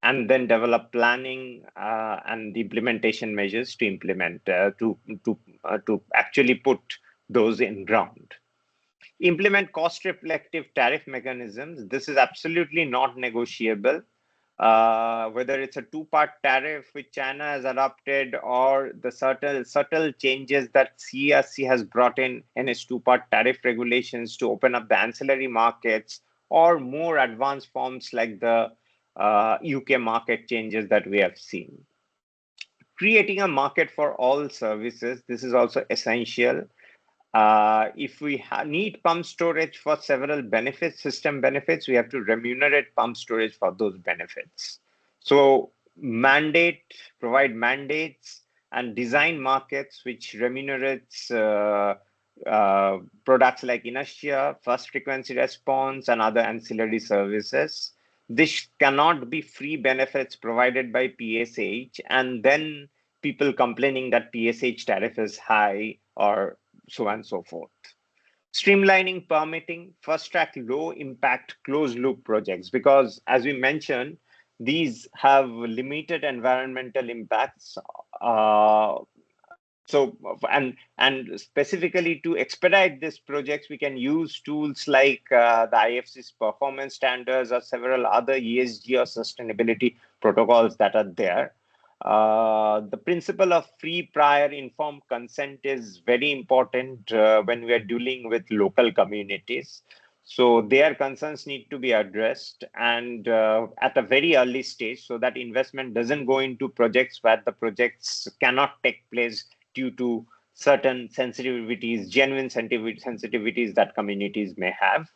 and then develop planning and implementation measures to implement to actually put those in ground. Implement cost-reflective tariff mechanisms. This is absolutely not negotiable. Whether it's a two-part tariff which China has adopted, or the subtle changes that CERC has brought in its two-part tariff regulations to open up the ancillary markets, or more advanced forms like the UK market changes that we have seen. Creating a market for all services. This is also essential. If we need pump storage for several benefits, system benefits, we have to remunerate pump storage for those benefits. So provide mandates and design markets which remunerates products like inertia, fast frequency response, and other ancillary services. This cannot be free benefits provided by PSH, and then people complaining that PSH tariff is high, or so on and so forth. Streamlining permitting, first track low impact closed loop projects, because as we mentioned, these have limited environmental impacts. And specifically to expedite these projects, we can use tools like the IFC's performance standards or several other ESG or sustainability protocols that are there. The principle of free prior informed consent is very important when we are dealing with local communities. So their concerns need to be addressed, and at a very early stage, so that investment doesn't go into projects where the projects cannot take place due to certain sensitivities, genuine sensitivities that communities may have.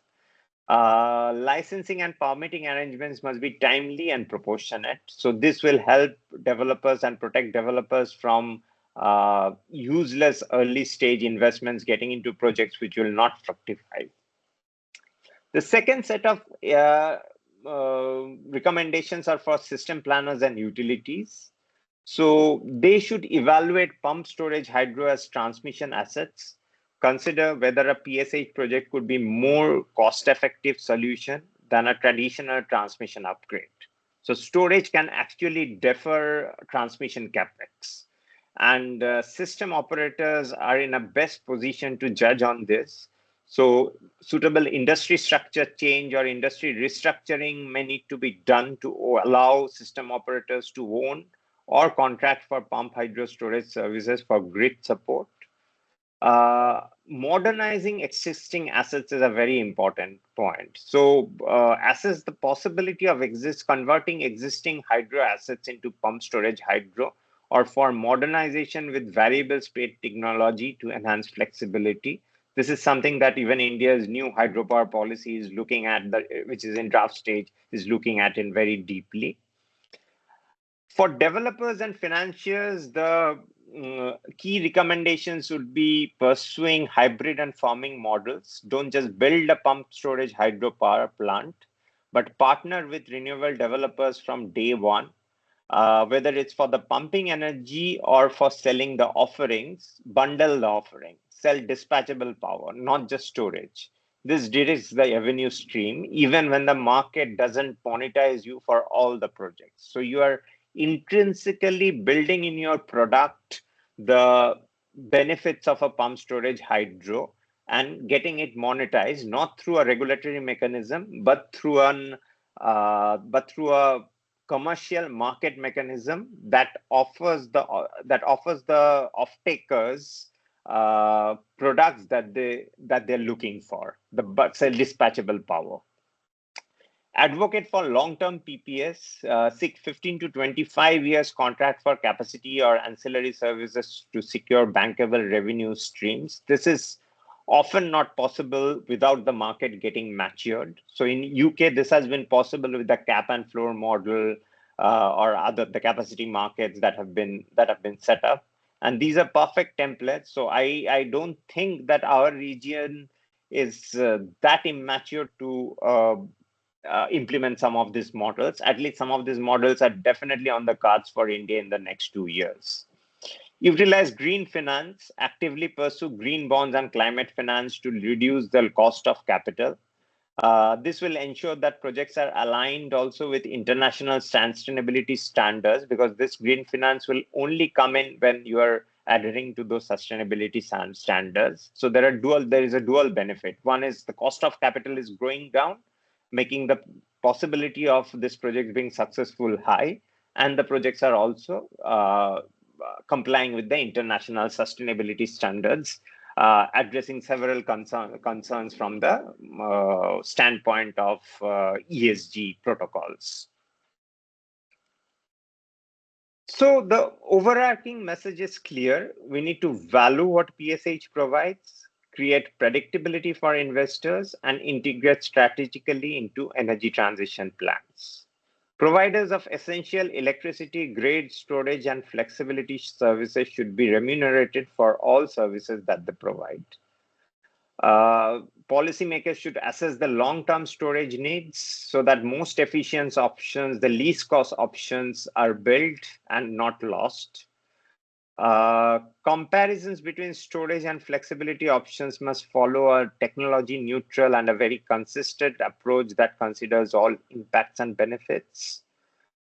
Licensing and permitting arrangements must be timely and proportionate. So this will help developers and protect developers from useless early stage investments getting into projects which will not fructify. The second set of recommendations are for system planners and utilities. So they should evaluate pump storage hydro as transmission assets, consider whether a PSH project could be more cost-effective solution than a traditional transmission upgrade. So storage can actually defer transmission capex, and system operators are in a best position to judge on this. So suitable industry structure change or industry restructuring may need to be done to allow system operators to own or contract for pump hydro storage services for grid support. Modernizing existing assets is a very important point. So assess the possibility of converting existing hydro assets into pump storage hydro, or for modernization with variable speed technology to enhance flexibility. This is something that even India's new hydropower policy is looking at, which is in draft stage, is looking at it very deeply. For developers and financiers, the key recommendations would be pursuing hybrid and farming models. Don't just build a pump storage hydropower plant, but partner with renewable developers from day one. Whether it's for the pumping energy or for selling the offerings, bundle the offering, sell dispatchable power, not just storage. This directs the revenue stream, even when the market doesn't monetize you for all the projects. So you are intrinsically building in your product the benefits of a pump storage hydro and getting it monetized, not through a regulatory mechanism, but through a commercial market mechanism that offers the off-takers products that they're looking for, say dispatchable power. Advocate for long-term PPS, seek 15 to 25 years contract for capacity or ancillary services to secure bankable revenue streams. This is often not possible without the market getting matured. So in UK, this has been possible with the cap and floor model or the capacity markets that have been set up. And these are perfect templates. So I don't think that our region is that immature to implement some of these models. At least some of these models are definitely on the cards for India in the next 2 years. Utilize green finance, actively pursue green bonds and climate finance to reduce the cost of capital. This will ensure that projects are aligned also with international sustainability standards, because this green finance will only come in when you are adhering to those sustainability standards. So there is a dual benefit. One is the cost of capital is going down, making the possibility of this project being successful high, and the projects are also complying with the international sustainability standards, addressing several concerns from the standpoint of ESG protocols. So the overarching message is clear. We need to value what PSH provides, create predictability for investors, and integrate strategically into energy transition plans. Providers of essential electricity, grid, storage, and flexibility services should be remunerated for all services that they provide. Policymakers should assess the long-term storage needs so that most efficient options, the least cost options, are built and not lost. Comparisons between storage and flexibility options must follow a technology neutral and a very consistent approach that considers all impacts and benefits.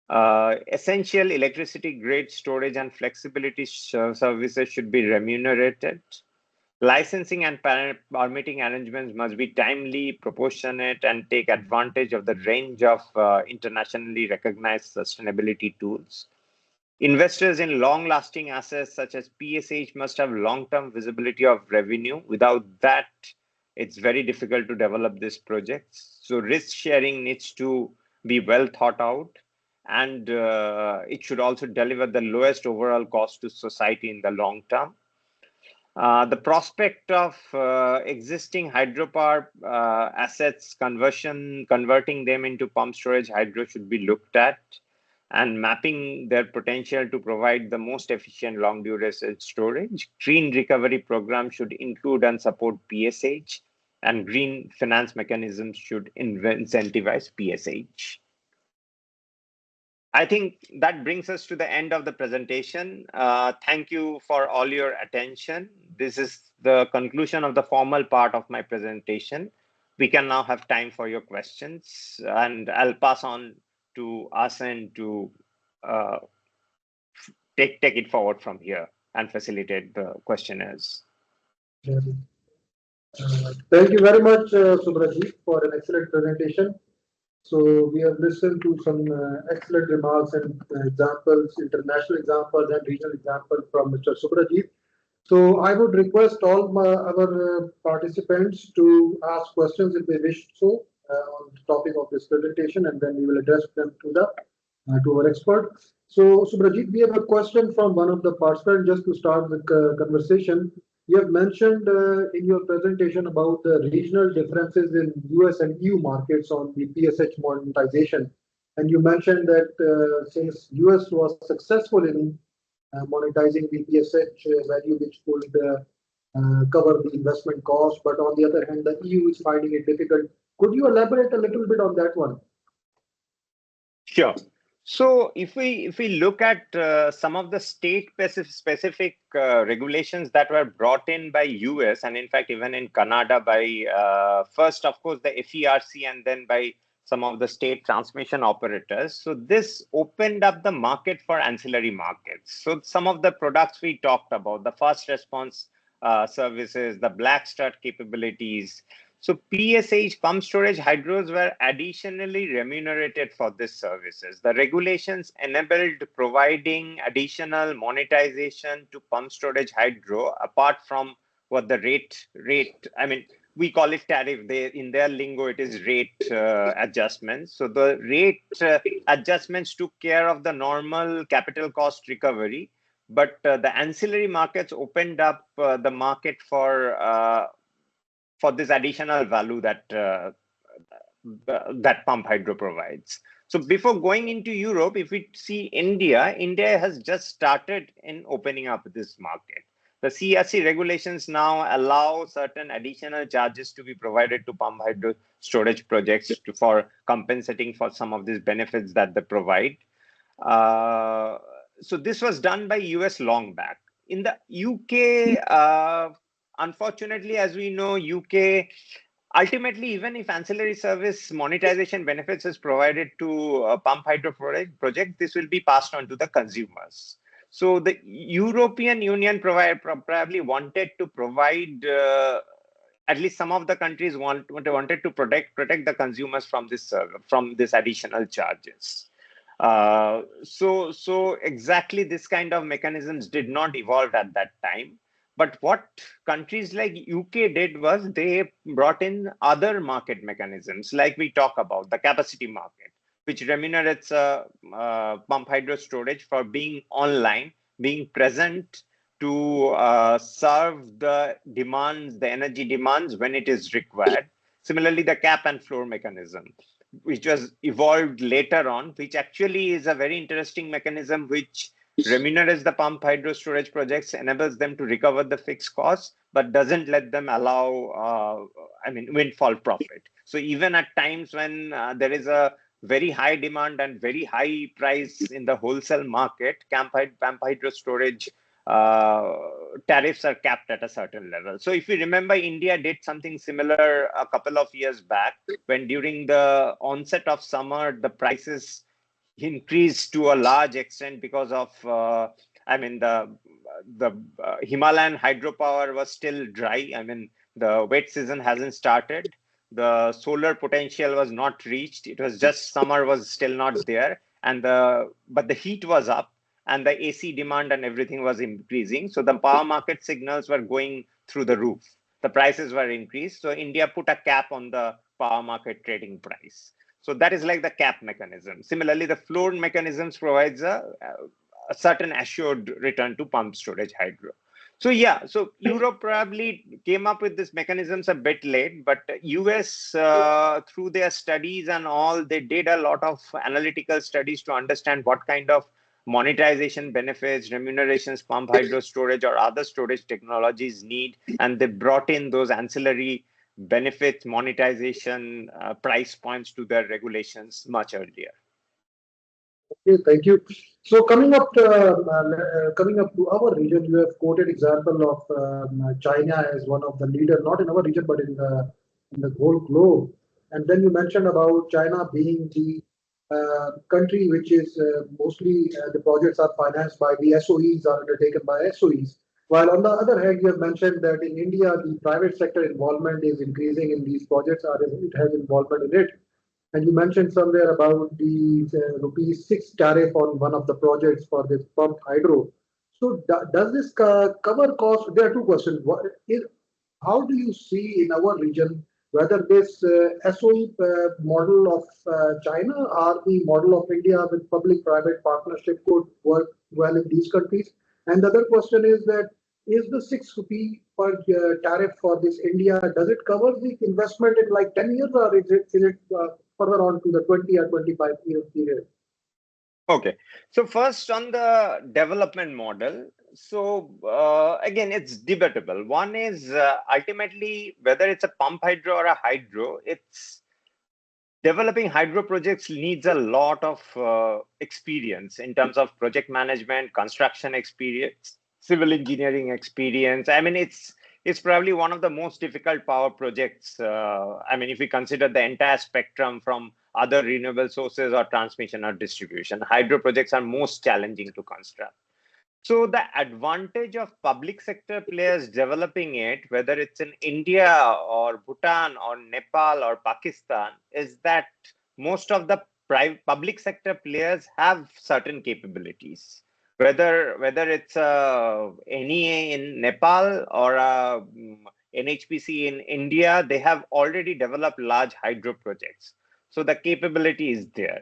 Essential electricity, grid, storage, and flexibility services should be remunerated. Licensing and permitting arrangements must be timely, proportionate, and take advantage of the range of internationally recognized sustainability tools. Investors in long-lasting assets such as PSH must have long-term visibility of revenue. Without that, it's very difficult to develop these projects. So risk sharing needs to be well thought out, and it should also deliver the lowest overall cost to society in the long term. The prospect of existing hydropower assets converting them into pump storage hydro should be looked at, and mapping their potential to provide the most efficient long duration storage. Green recovery programs should include and support PSH, and green finance mechanisms should incentivize PSH. I think that brings us to the end of the presentation. Thank you for all your attention. This is the conclusion of the formal part of my presentation. We can now have time for your questions, and I'll pass on to Asen to take it forward from here and facilitate the questionnaires. Thank you very much, Subhrajit, for an excellent presentation. So we have listened to some excellent remarks and examples, international examples and regional examples from Mr. Subhrajit. So I would request all our participants to ask questions if they wish so on the topic of this presentation, and then we will address them to our expert. So Subhrajit, we have a question from one of the participants just to start the conversation. You have mentioned in your presentation about the regional differences in US and EU markets on the PSH monetization. And you mentioned that since US was successful in monetizing the PSH value, which could cover the investment cost, but on the other hand, the EU is finding it difficult. Could you elaborate a little bit on that one? Sure. So if we look at some of the state specific regulations that were brought in by US, and in fact even in Canada by first of course the FERC and then by some of the state transmission operators. So this opened up the market for ancillary markets. So some of the products we talked about, the fast response services, the black start capabilities. So PSH, pump storage hydros, were additionally remunerated for these services. The regulations enabled providing additional monetization to pump storage hydro, apart from what the rate, I mean, we call it tariff. In their lingo, it is rate adjustments. So the rate adjustments took care of the normal capital cost recovery, but the ancillary markets opened up the market for this additional value that that pump hydro provides. So before going into Europe, if we see India has just started in opening up this market. The CERC regulations now allow certain additional charges to be provided to pump hydro storage projects for compensating for some of these benefits that they provide. So this was done by US long back. In the UK, unfortunately, as we know, UK ultimately, even if ancillary service monetization benefits is provided to a pump hydro project, this will be passed on to the consumers. So the European Union probably wanted to provide, at least some of the countries wanted to protect the consumers from this additional charges. So exactly this kind of mechanisms did not evolve at that time. But what countries like UK did was they brought in other market mechanisms, like we talk about the capacity market, which remunerates pump hydro storage for being online, being present to serve the demands, the energy demands when it is required. Similarly, the cap and floor mechanism, which was evolved later on, which actually is a very interesting mechanism which remunerates the pump hydro storage projects, enables them to recover the fixed costs, but doesn't let them allow, windfall profit. So even at times when there is a very high demand and very high price in the wholesale market, pump hydro storage tariffs are capped at a certain level. So if you remember, India did something similar a couple of years back when during the onset of summer, the prices increased to a large extent because of, the Himalayan hydropower was still dry. The wet season hasn't started. The solar potential was not reached. It was just summer was still not there. But the heat was up and the AC demand and everything was increasing. So the power market signals were going through the roof. The prices were increased. So India put a cap on the power market trading price. So that is like the cap mechanism. Similarly, the floor mechanisms provides a certain assured return to pump storage hydro. So yeah, so Europe probably came up with these mechanisms a bit late, but US through their studies and all, they did a lot of analytical studies to understand what kind of monetization benefits, remunerations, pump hydro storage or other storage technologies need, and they brought in those ancillary benefits, monetization, price points to their regulations much earlier. Okay, thank you. So coming up to our region, you have quoted example of China as one of the leaders, not in our region but in the whole globe. And then you mentioned about China being the country which is mostly the projects are financed by the SOEs, are undertaken by SOEs. While on the other hand, you have mentioned that in India, the private sector involvement is increasing in these projects, or it has involvement in it. And you mentioned somewhere about the ₹6 tariff on one of the projects for this pump hydro. So does this cover cost? There are two questions. How do you see in our region whether this SOE model of China or the model of India with public-private partnership could work well in these countries? And the other question is that is the ₹6 per tariff for this India, does it cover the investment in like 10 years or is it further on to the 20 or 25-year period? Okay, so first on the development model. So again, it's debatable. One is ultimately whether it's a pump hydro or a hydro, it's developing hydro projects needs a lot of experience in terms of project management, construction experience, civil engineering experience. It's probably one of the most difficult power projects. If we consider the entire spectrum from other renewable sources or transmission or distribution, hydro projects are most challenging to construct. So the advantage of public sector players developing it, whether it's in India or Bhutan or Nepal or Pakistan, is that most of the public sector players have certain capabilities. Whether it's a NEA in Nepal or a NHPC in India, they have already developed large hydro projects. So the capability is there.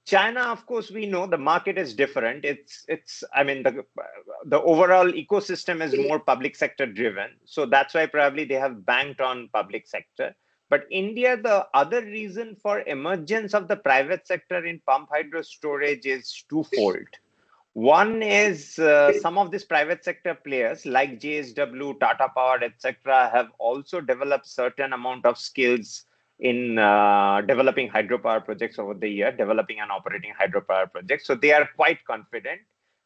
China, of course, we know the market is different. The overall ecosystem is more public sector driven. So that's why probably they have banked on public sector. But India, the other reason for emergence of the private sector in pump hydro storage is twofold. One is some of these private sector players like JSW, Tata Power, etc., have also developed certain amount of skills in developing hydropower projects over the year, developing and operating hydropower projects. So they are quite confident.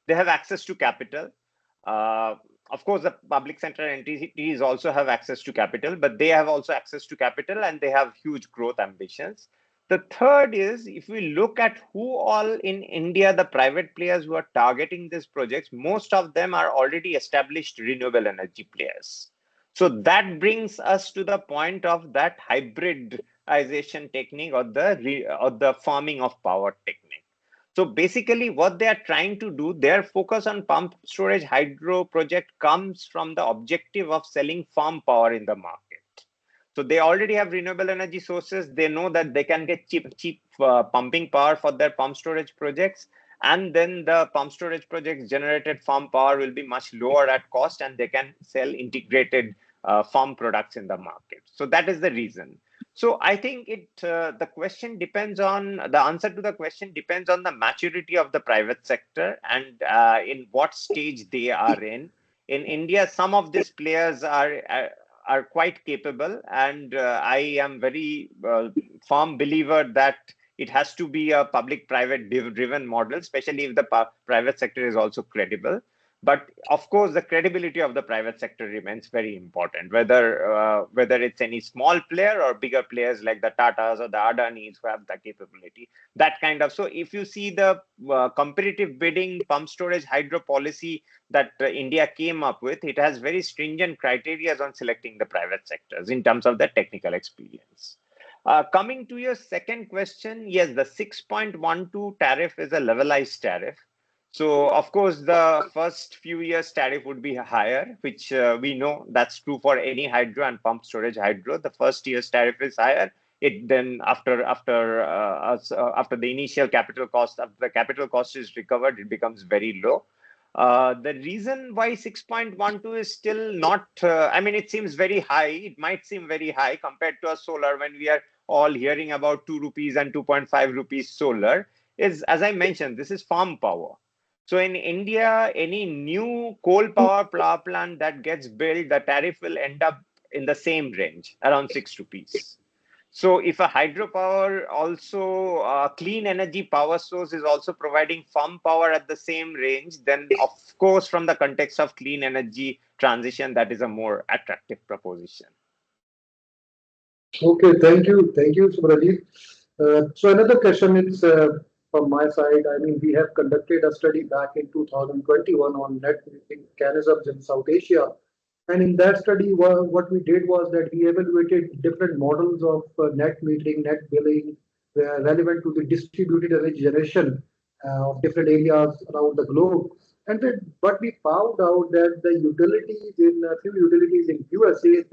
They have access to capital. Of course, the public sector entities also have access to capital, but they have also access to capital and they have huge growth ambitions. The third is, if we look at who all in India, the private players who are targeting these projects, most of them are already established renewable energy players. So that brings us to the point of that hybridization technique or the farming of power technique. So basically what they are trying to do, their focus on pump storage hydro project comes from the objective of selling farm power in the market. So they already have renewable energy sources. They know that they can get cheap pumping power for their pump storage projects. And then the pump storage projects generated farm power will be much lower at cost and they can sell integrated farm products in the market. So that is the reason. So I think the question depends on, the answer to the question depends on the maturity of the private sector and in what stage they are in. In India, some of these players are quite capable, and I am very firm believer that it has to be a public-private driven model, especially if the private sector is also credible. But of course, the credibility of the private sector remains very important, whether it's any small player or bigger players like the Tatas or the Adanis who have the capability. That kind of. So if you see the competitive bidding pump storage hydro policy that India came up with, it has very stringent criteria on selecting the private sectors in terms of the technical experience. Coming to your second question, yes, the 6.12 tariff is a levelized tariff. So, of course, the first few years tariff would be higher, which we know that's true for any hydro and pump storage hydro. The first year's tariff is higher. It then after the initial capital cost, after the capital cost is recovered, it becomes very low. The reason why 6.12 is still not, I mean, it seems very high. It might seem very high compared to a solar when we are all hearing about 2 rupees and 2.5 rupees solar is, as I mentioned, this is farm power. So in India, any new coal power plant that gets built, the tariff will end up in the same range, around 6 rupees. So if a hydropower also clean energy power source is also providing farm power at the same range, then of course, from the context of clean energy transition, that is a more attractive proposition. Okay, thank you, Subhrajit. So another question is from my side. I mean, we have conducted a study back in 2021 on net metering mechanisms in South Asia. And in that study, what we did was that we evaluated different models of net metering, net billing, relevant to the distributed energy generation of different areas around the globe. And then, but we found out that the utilities in a few utilities in USA,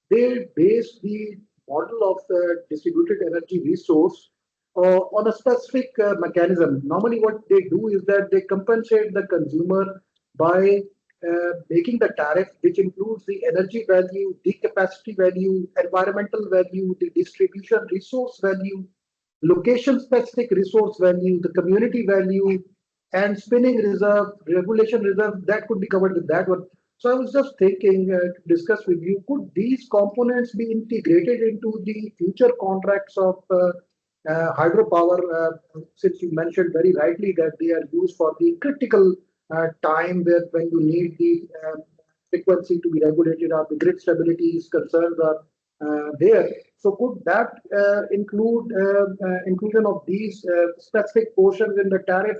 they base the model of the distributed energy resource on a specific mechanism. Normally, what they do is that they compensate the consumer by making the tariff, which includes the energy value, the capacity value, environmental value, the distribution resource value, location specific resource value, the community value, and spinning reserve, regulation reserve, that could be covered with that one. So I was just thinking to discuss with you, could these components be integrated into the future contracts of hydropower, since you mentioned very rightly that they are used for the critical time where when you need the frequency to be regulated or the grid stability is concerns are there. So could that include inclusion of these specific portions in the tariff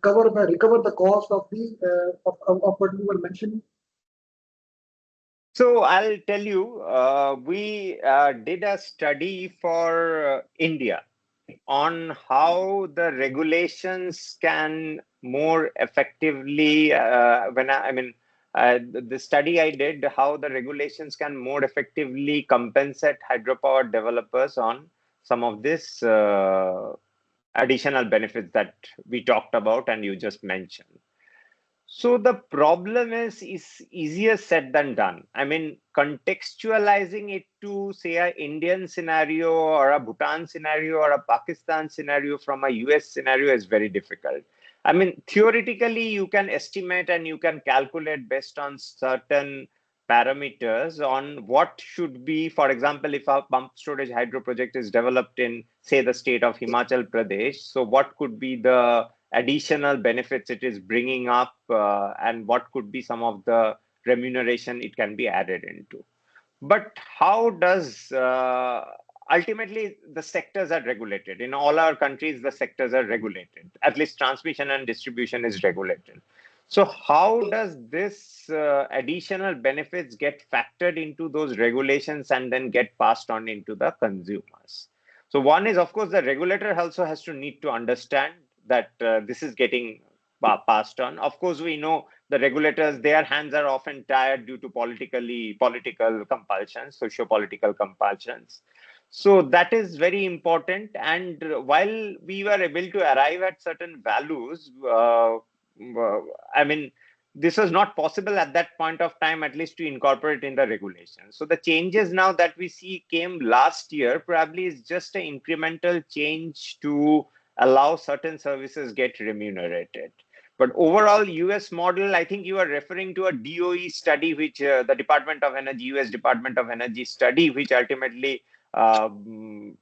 recover the cost of the of what you were mentioning? So I'll tell you, we did a study for India on how the regulations can more effectively, the study I did, how the regulations can more effectively compensate hydropower developers on some of this additional benefits that we talked about and you just mentioned. So the problem is easier said than done. I mean, contextualizing it to say an Indian scenario or a Bhutan scenario or a Pakistan scenario from a US scenario is very difficult. I mean, theoretically, you can estimate and you can calculate based on certain parameters on what should be, for example, if a pump storage hydro project is developed in, say, the state of Himachal Pradesh, so what could be the additional benefits it is bringing up, and what could be some of the remuneration it can be added into. But how does ultimately the sectors are regulated in all our countries? The sectors are regulated, at least transmission and distribution is regulated. So how does this additional benefits get factored into those regulations and then get passed on into the consumers? So one is, of course, the regulator also has to need to understand that this is getting passed on. Of course, we know the regulators, their hands are often tied due to political compulsions, socio-political compulsions. So that is very important. And while we were able to arrive at certain values, I mean, this was not possible at that point of time, at least to incorporate in the regulation. So the changes now that we see came last year probably is just an incremental change to allow certain services get remunerated. But overall, US model, I think you are referring to a DOE study, which the Department of Energy, US Department of Energy study, which ultimately, I mean,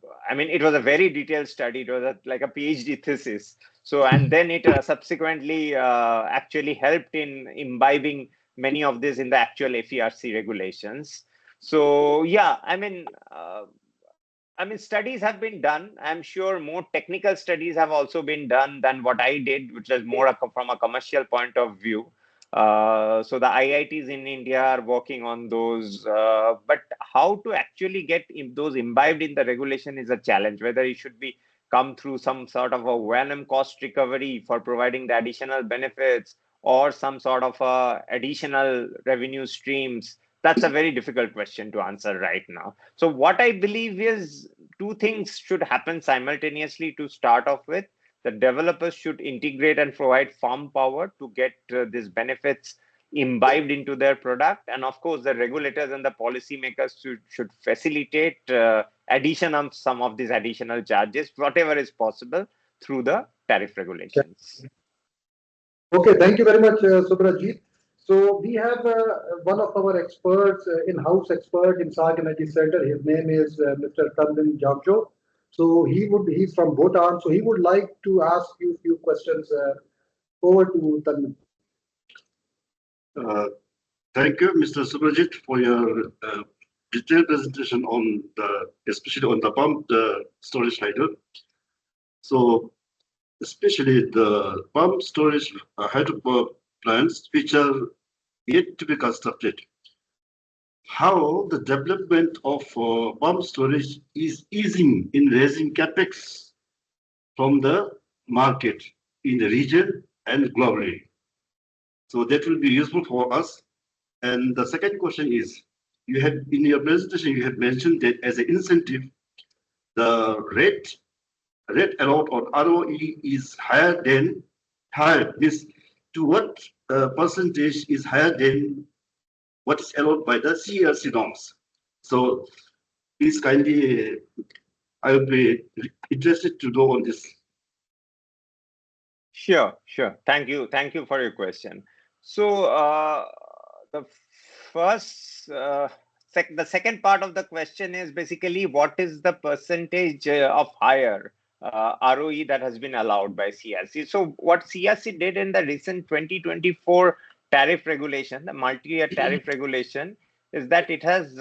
it was a very detailed study. It was like a PhD thesis. So, and then it subsequently actually helped in imbibing many of this in the actual FERC regulations. So, yeah, I mean, studies have been done. I'm sure more technical studies have also been done than what I did, which is more from a commercial point of view. So the IITs in India are working on those. But how to actually get those imbibed in the regulation is a challenge, whether it should be come through some sort of a O&M cost recovery for providing the additional benefits or some sort of additional revenue streams. That's a very difficult question to answer right now. So what I believe is two things should happen simultaneously to start off with. The developers should integrate and provide farm power to get these benefits imbibed into their product. And of course, the regulators and the policymakers should facilitate addition of some of these additional charges, whatever is possible, through the tariff regulations. Okay, thank you very much, Subrajit. So we have one of our experts, in-house expert in SAARC Energy Center. His name is Mr. Tanvin Jamjo. So he's from Bhutan. So he would like to ask you a few questions. Over to Tanvin. Thank you, Mr. Subrajit, for your detailed presentation on especially on the pumped storage hydro. So, especially the pumped storage hydro plants, which are yet to be constructed. How the development of pumped storage is easing in raising capex from the market in the region and globally. So that will be useful for us. And the second question is, you have in your presentation, you have mentioned that as an incentive, the rate allowed on ROE is higher. This to what percentage is higher than what is allowed by the CERC norms? So please kindly, I would be interested to know on this. Sure. Thank you for your question. So the second part of the question is basically what is the percentage of higher ROE that has been allowed by CERC. So what CERC did in the recent 2024 tariff regulation, the multi-year tariff regulation, is that it has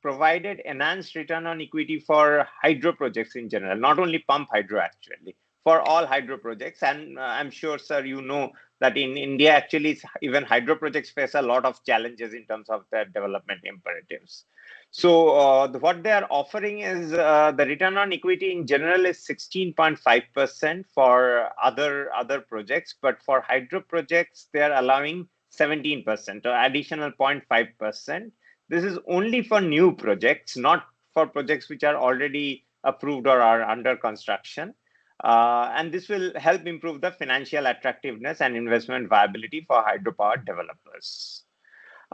provided enhanced return on equity for hydro projects in general, not only pump hydro actually, for all hydro projects. And I'm sure, sir, you know that in India, actually, even hydro projects face a lot of challenges in terms of their development imperatives. So what they are offering is the return on equity in general is 16.5% for other projects, but for hydro projects, they are allowing 17% or additional 0.5%. This is only for new projects, not for projects which are already approved or are under construction. And this will help improve the financial attractiveness and investment viability for hydropower developers.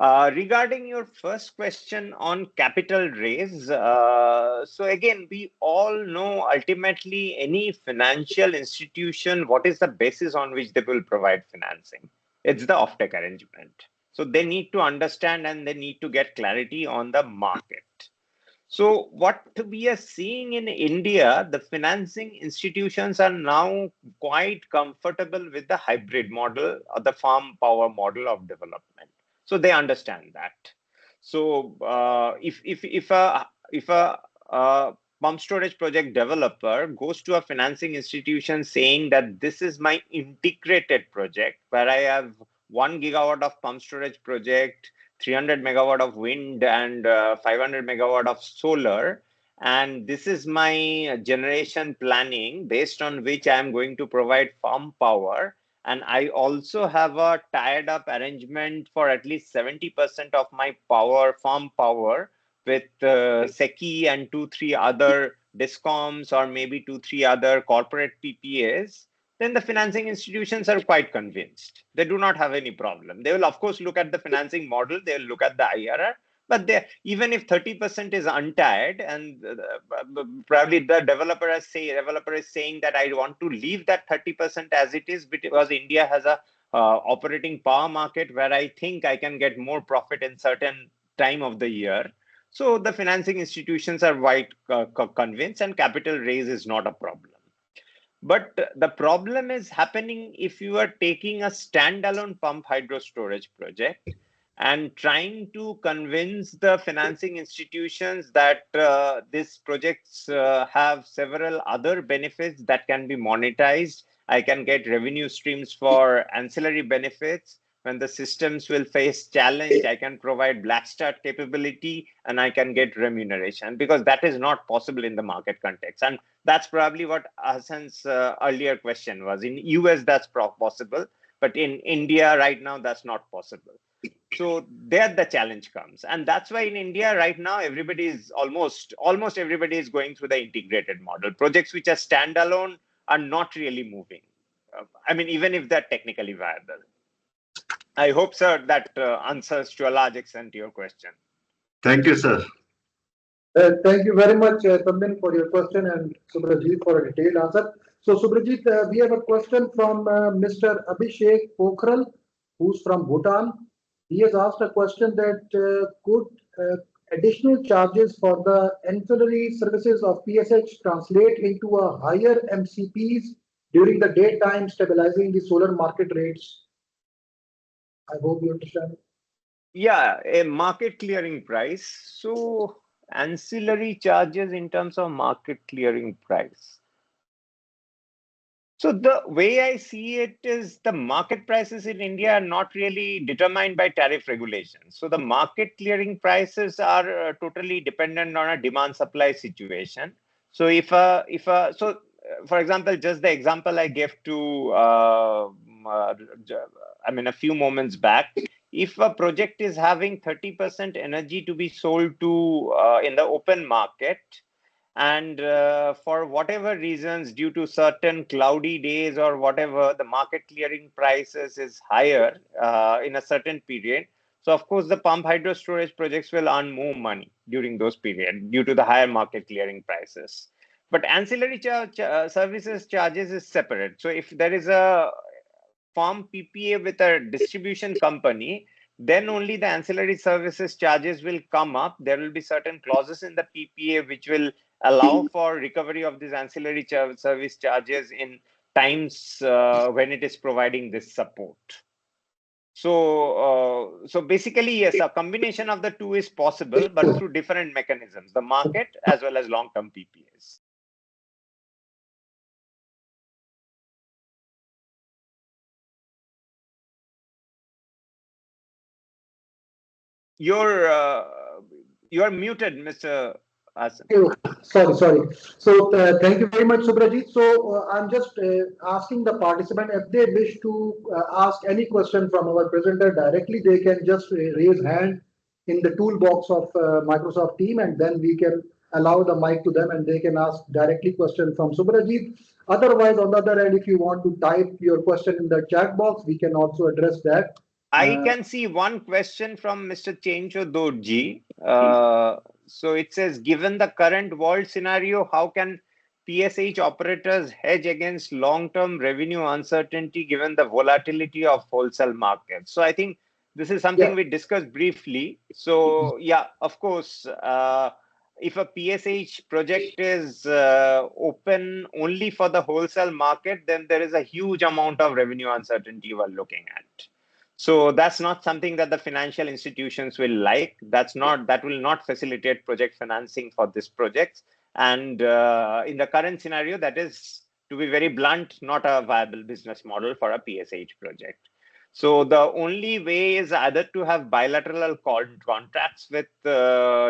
Regarding your first question on capital raise, so again, we all know ultimately any financial institution, what is the basis on which they will provide financing? It's the offtake arrangement. So they need to understand and they need to get clarity on the market. So what we are seeing in India, the financing institutions are now quite comfortable with the hybrid model or the farm power model of development. So they understand that. So if a pump storage project developer goes to a financing institution saying that this is my integrated project where I have 1 gigawatt of pump storage project, 300 megawatt of wind and 500 megawatt of solar, and this is my generation planning based on which I am going to provide farm power, and I also have a tied up arrangement for at least 70% of my power, farm power, with SECI and 2-3 other discoms or maybe 2-3 other corporate PPAs, then the financing institutions are quite convinced. They do not have any problem. They will, of course, look at the financing model. They will look at the IRR. But even if 30% is untied, and probably the developer is saying that I want to leave that 30% as it is because India has a operating power market where I think I can get more profit in certain time of the year. So the financing institutions are quite convinced, and capital raise is not a problem. But the problem is happening if you are taking a standalone pump hydro storage project and trying to convince the financing institutions that these projects have several other benefits that can be monetized. I can get revenue streams for ancillary benefits. When the systems will face challenge, I can provide black start capability and I can get remuneration, because that is not possible in the market context. And that's probably what Hassan's earlier question was. In US, that's possible, but in India right now, that's not possible. So there the challenge comes. And that's why in India right now, almost everybody is going through the integrated model. Projects which are standalone are not really moving. I mean, even if they're technically viable. I hope, sir, that answers to a large extent your question. Thank you, sir. Thank you very much, Tanvin, for your question, and Subrajit for a detailed answer. So, Subrajit, we have a question from Mr. Abhishek Pokhral, who's from Bhutan. He has asked a question that could additional charges for the ancillary services of PSH translate into a higher MCPs during the daytime, stabilizing the solar market rates? I hope you understand. Yeah, a market clearing price. So ancillary charges in terms of market clearing price. So the way I see it is the market prices in India are not really determined by tariff regulations. So the market clearing prices are totally dependent on a demand supply situation. So for example, just the example I gave to, a few moments back, if a project is having 30% energy to be sold to in the open market, and for whatever reasons, due to certain cloudy days or whatever, the market clearing prices is higher in a certain period. So of course, the pump hydro storage projects will earn more money during those periods due to the higher market clearing prices. But ancillary services charges is separate. So if there is a farm PPA with a distribution company, then only the ancillary services charges will come up. There will be certain clauses in the PPA which will allow for recovery of these ancillary service charges in times when it is providing this support. So basically, yes, a combination of the two is possible, but through different mechanisms, the market as well as long-term PPAs. You're muted, Mr. Hassan. Sorry. So thank you very much, Subrajit. So I'm just asking the participant if they wish to ask any question from our presenter directly, they can just raise hand in the toolbox of Microsoft Team, and then we can allow the mic to them and they can ask directly question from Subrajit. Otherwise, on the other end, if you want to type your question in the chat box, we can also address that. I can see one question from Mr. Chencho Dorji. So it says, given the current world scenario, how can PSH operators hedge against long-term revenue uncertainty given the volatility of wholesale markets? So I think this is something we discussed briefly. So yeah, of course, if a PSH project is open only for the wholesale market, then there is a huge amount of revenue uncertainty you are looking at. So that's not something that the financial institutions will like. That will not facilitate project financing for this project. And in the current scenario, that is, to be very blunt, not a viable business model for a PSH project. So the only way is either to have bilateral contracts with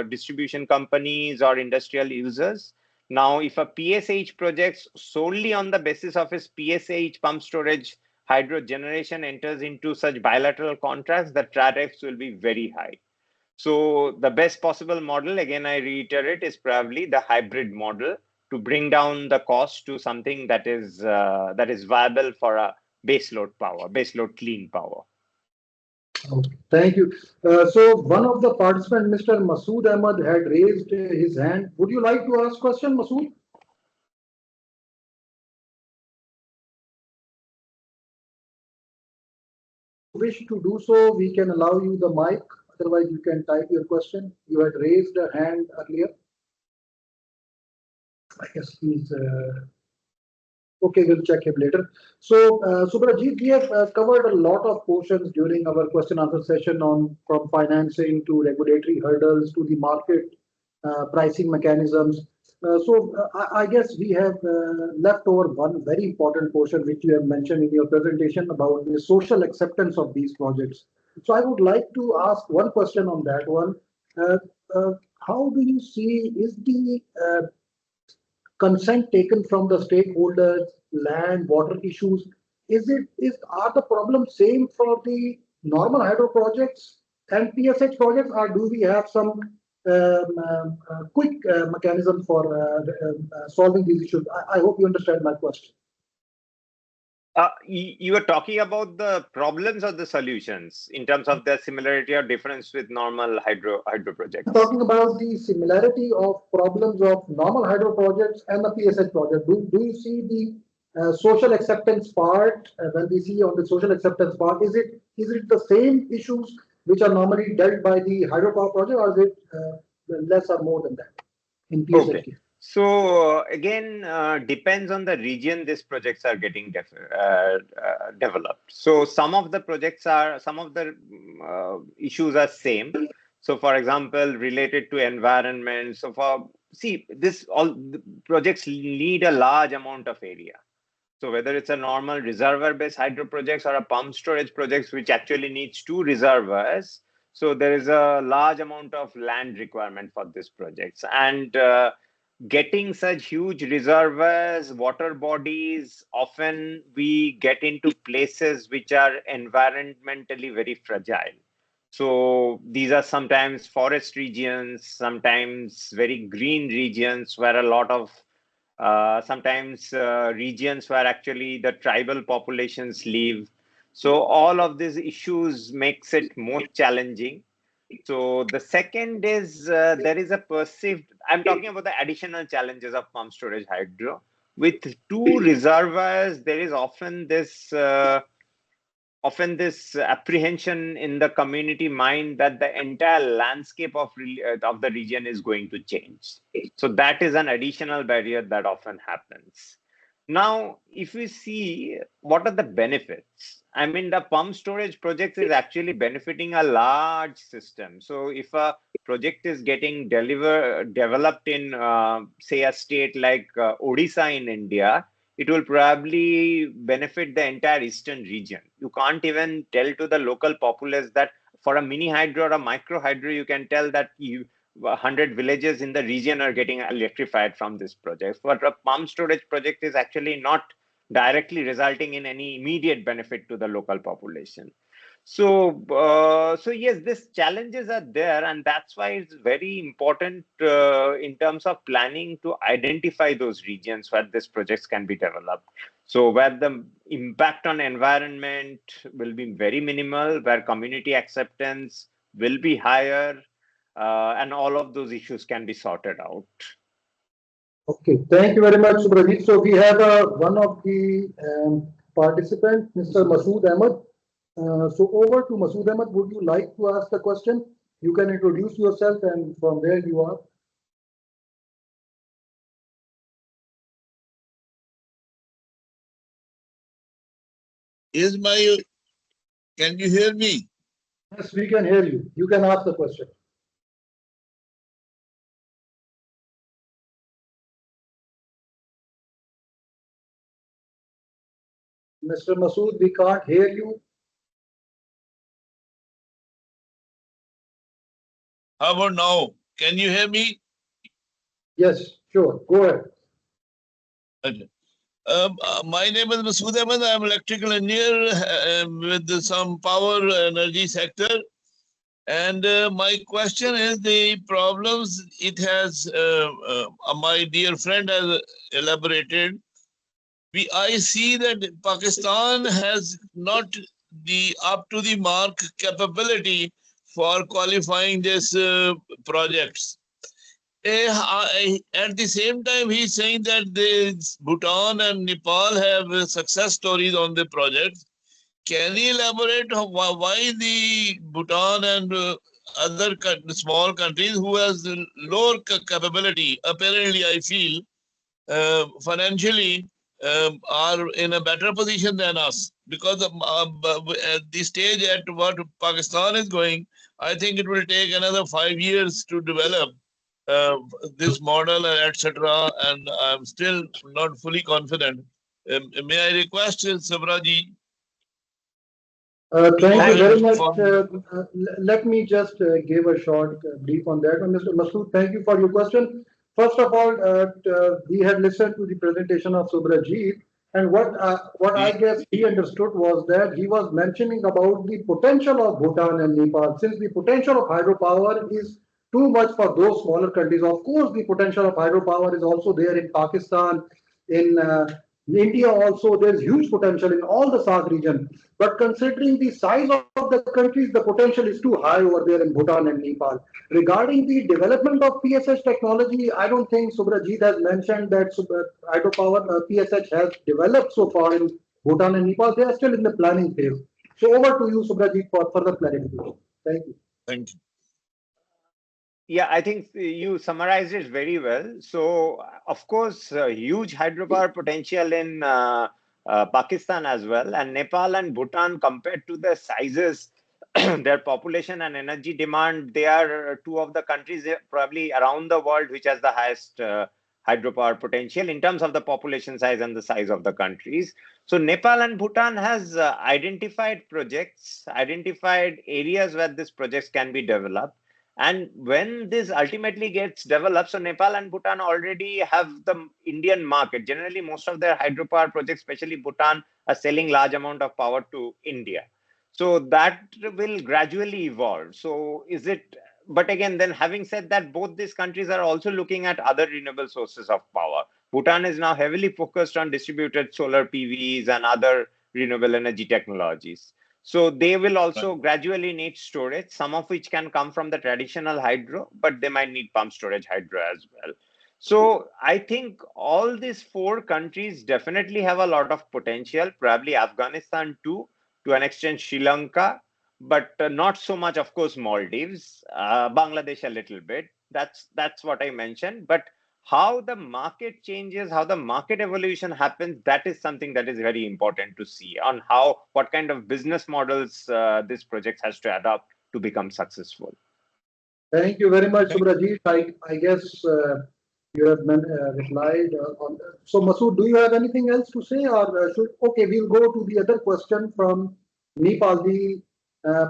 distribution companies or industrial users. Now, if a PSH project solely on the basis of its PSH pump storage hydro generation enters into such bilateral contracts, the tariffs will be very high. So the best possible model, again, I reiterate, is probably the hybrid model to bring down the cost to something that is viable for a baseload power, baseload clean power. Okay, thank you. So one of the participants, Mr. Masood Ahmad, had raised his hand. Would you like to ask question, Masood? Wish to do so, we can allow you the mic. Otherwise, you can type your question. You had raised a hand earlier. I guess he's okay. We'll check him later. So, Subrajit, we have covered a lot of portions during our question answer session on from financing to regulatory hurdles to the market pricing mechanisms. I guess we have left over one very important portion which you have mentioned in your presentation about the social acceptance of these projects. So I would like to ask one question on that one. How do you see is the consent taken from the stakeholders, land, water issues? Are the problems same for the normal hydro projects and PSH projects, or do we have some quick mechanism for solving these issues? I hope you understand my question. You are talking about the problems or the solutions in terms of their similarity or difference with normal hydro projects? I'm talking about the similarity of problems of normal hydro projects and the PSH project. Do you see the social acceptance part? When we see on the social acceptance part, is it the same issues which are normally dealt by the hydropower project, or is it less or more than that in PSH? Okay. So again, depends on the region these projects are getting developed. So some of the issues are same. So for example, related to environment. So all the projects need a large amount of area. So whether it's a normal reservoir-based hydro projects or a pump storage projects, which actually needs 2 reservoirs. So there is a large amount of land requirement for these projects. And getting such huge reservoirs, water bodies, often we get into places which are environmentally very fragile. So these are sometimes forest regions, sometimes very green regions where a lot of sometimes regions where actually the tribal populations live. So all of these issues makes it more challenging. So the second is there is a perceived, I'm talking about the additional challenges of pump storage hydro. With 2 reservoirs, there is often this apprehension in the community mind that the entire landscape of the region is going to change. So that is an additional barrier that often happens. Now, if we see what are the benefits, I mean, the pump storage project is actually benefiting a large system. So if a project is getting developed in, say, a state like Odisha in India, it will probably benefit the entire eastern region. You can't even tell to the local populace that for a mini hydro or a micro hydro, you can tell that 100 villages in the region are getting electrified from this project. But a pump storage project is actually not directly resulting in any immediate benefit to the local population. So yes, these challenges are there, and that's why it's very important in terms of planning to identify those regions where these projects can be developed. So where the impact on environment will be very minimal, where community acceptance will be higher, and all of those issues can be sorted out. Okay, thank you very much, Subrajit. So we have one of the participants, Mr. Masood Ahmed. So over to Masood Ahmed. Would you like to ask the question? You can introduce yourself and from where you are. Can you hear me? Yes, we can hear you. You can ask the question. Mr. Masood, we can't hear you. How about now? Can you hear me? Yes, sure. Go ahead. Okay. My name is Masood Ahmed. I'm electrical engineer with some power energy sector. And my question is the problems it has, my dear friend has elaborated. I see that Pakistan has not the up to the mark capability for qualifying these projects. At the same time, he's saying that Bhutan and Nepal have success stories on the project. Can you elaborate why the Bhutan and other small countries who has lower capability, apparently I feel, financially, are in a better position than us? Because at the stage at what Pakistan is going, I think it will take another 5 years to develop this model, etc. And I'm still not fully confident. May I request Sabraji? Thank you very much. For- Let me just give a short brief on that. And Mr. Masood, thank you for your question. First of all, we had listened to the presentation of Subrajit, and what I guess he understood was that he was mentioning about the potential of Bhutan and Nepal. Since the potential of hydropower is too much for those smaller countries, of course, the potential of hydropower is also there in Pakistan, in India also. There's huge potential in all the SAARC region. But considering the size of the countries, the potential is too high over there in Bhutan and Nepal. Regarding the development of PSH technology, I don't think Subrajit has mentioned that hydropower PSH has developed so far in Bhutan and Nepal. They are still in the planning phase. So over to you, Subrajit, for further clarification. Thank you. Thank you. Yeah, I think you summarized it very well. So, of course, huge hydropower potential in Pakistan as well, and Nepal and Bhutan, compared to the sizes, their population and energy demand, they are two of the countries probably around the world which has the highest hydropower potential in terms of the population size and the size of the countries. So Nepal and Bhutan has identified projects, identified areas where these projects can be developed. And when this ultimately gets developed, so Nepal and Bhutan already have the Indian market. Generally, most of their hydropower projects, especially Bhutan, are selling large amount of power to India. So that will gradually evolve. So is it, but again, then having said that, both these countries are also looking at other renewable sources of power. Bhutan is now heavily focused on distributed solar PVs and other renewable energy technologies. So they will also gradually need storage, some of which can come from the traditional hydro, but they might need pump storage hydro as well. So I think all these four countries definitely have a lot of potential, probably Afghanistan too, to an extent Sri Lanka, but not so much, of course, Maldives, Bangladesh a little bit. That's what I mentioned. But how the market changes, how the market evolution happens, that is something that is very important to see on how, what kind of business models this project has to adopt to become successful. Thank you very much, Subrajit. I guess you have replied on that. So Masood, do you have anything else to say, or okay, we'll go to the other question from Nepal. The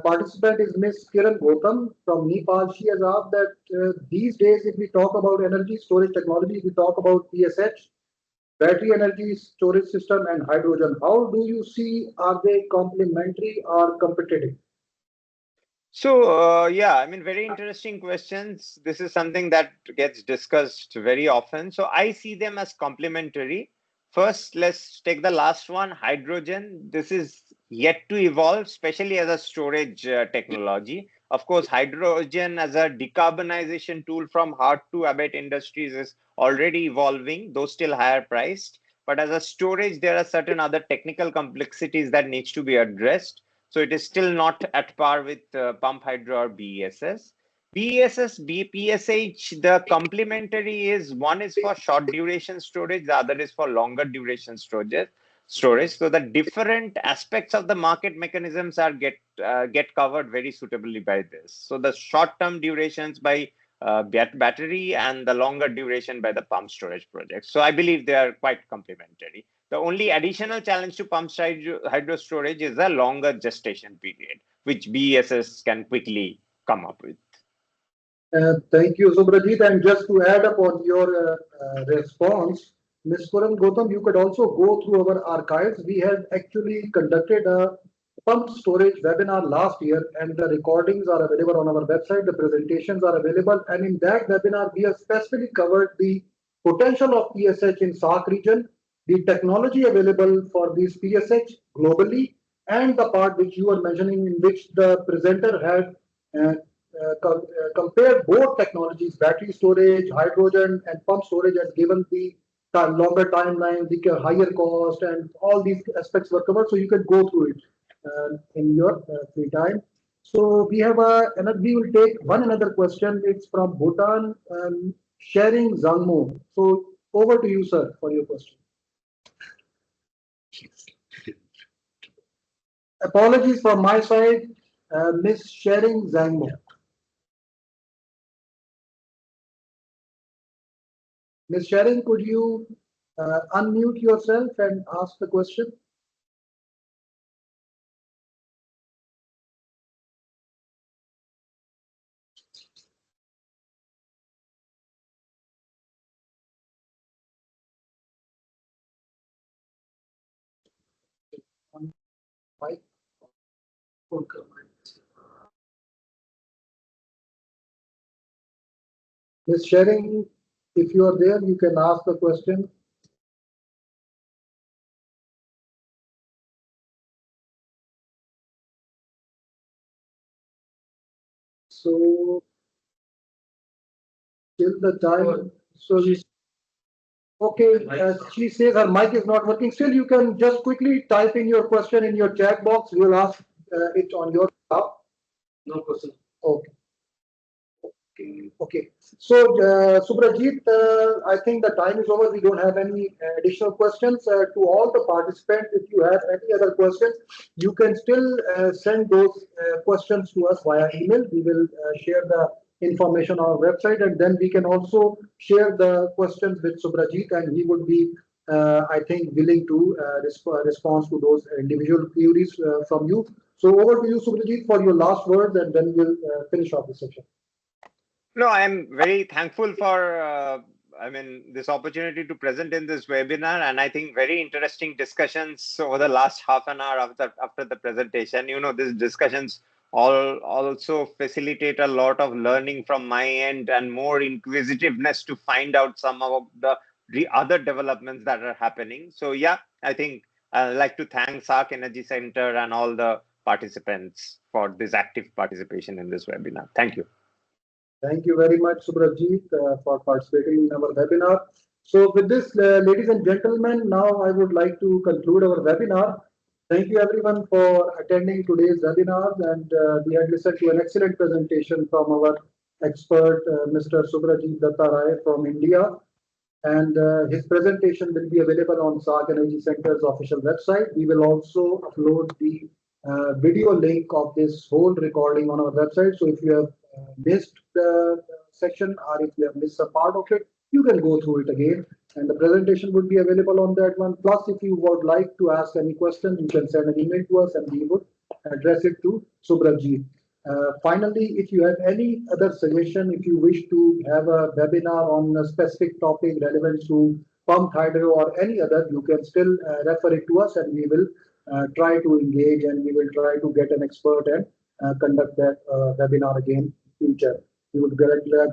participant is Ms. Kiran Gautam from Nepal. She has asked that these days, if we talk about energy storage technology, we talk about PSH, battery energy storage system, and hydrogen. How do you see, are they complementary or competitive? So, yeah, I mean, very interesting questions. This is something that gets discussed very often. So I see them as complementary. First, let's take the last one, hydrogen. This is yet to evolve, especially as a storage technology. Of course, hydrogen as a decarbonization tool from hard to abate industries is already evolving, though still higher priced. But as a storage, there are certain other technical complexities that needs to be addressed. So it is still not at par with pump hydro or BESS. BESS, PSH, the complementary is one is for short duration storage, the other is for longer duration storage. So the different aspects of the market mechanisms are get covered very suitably by this. So the short-term durations by battery and the longer duration by the pump storage project. So I believe they are quite complementary. The only additional challenge to pump hydro storage is a longer gestation period, which BESS can quickly come up with. Thank you, Subrajit. And just to add up on your response, Ms. Puram Gautam, you could also go through our archives. We had actually conducted a pump storage webinar last year, and the recordings are available on our website. The presentations are available. And in that webinar, we have specifically covered the potential of PSH in SAARC region, the technology available for these PSH globally, and the part which you were mentioning in which the presenter had compare both technologies, battery storage, hydrogen, and pump storage, as given the longer timeline, the higher cost, and all these aspects were covered. So you can go through it in your free time. So we have we will take another question. It's from Bhutan, Sharing Zangmo. So over to you, sir, for your question. Apologies from my side, Miss Sharing Zangmo. Ms. Sharon, could you unmute yourself and ask the question? Ms. Sharon, if you are there, you can ask the question. So, till the time, so okay, she says her mic is not working. Still, you can just quickly type in your question in your chat box. We'll ask it on your behalf. No question. Okay. Okay. So, Subrajit, I think the time is over. We don't have any additional questions. To all the participants, if you have any other questions, you can still send those questions to us via email. We will share the information on our website, and then we can also share the questions with Subrajit, and he would be, I think, willing to respond to those individual queries from you. So, over to you, Subrajit, for your last words, and then we'll finish off the session. No, I am very thankful for this opportunity to present in this webinar, and I think very interesting discussions over the last half an hour after the presentation. You know, these discussions also facilitate a lot of learning from my end and more inquisitiveness to find out some of the other developments that are happening. So yeah, I think I'd like to thank SAARC Energy Center and all the participants for this active participation in this webinar. Thank you. Thank you very much, Subrajit, for participating in our webinar. So with this, ladies and gentlemen, now I would like to conclude our webinar. Thank you everyone for attending today's webinar, and we had listened to an excellent presentation from our expert, Mr. Subrajit Datta from India. And his presentation will be available on SAARC Energy Center's official website. We will also upload the video link of this whole recording on our website. So if you have missed the section, or if you have missed a part of it, you can go through it again, and the presentation would be available on that one. Plus, if you would like to ask any questions, you can send an email to us and we would address it to Subrajit. Finally, if you have any other suggestion, if you wish to have a webinar on a specific topic relevant to pumped hydro or any other, you can still refer it to us, and we will try to engage, and we will try to get an expert and conduct that webinar again in future. We would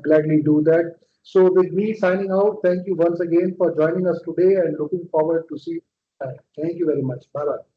gladly do that. So with me signing out, thank you once again for joining us today and looking forward to see you. Thank you very much. Bye bye.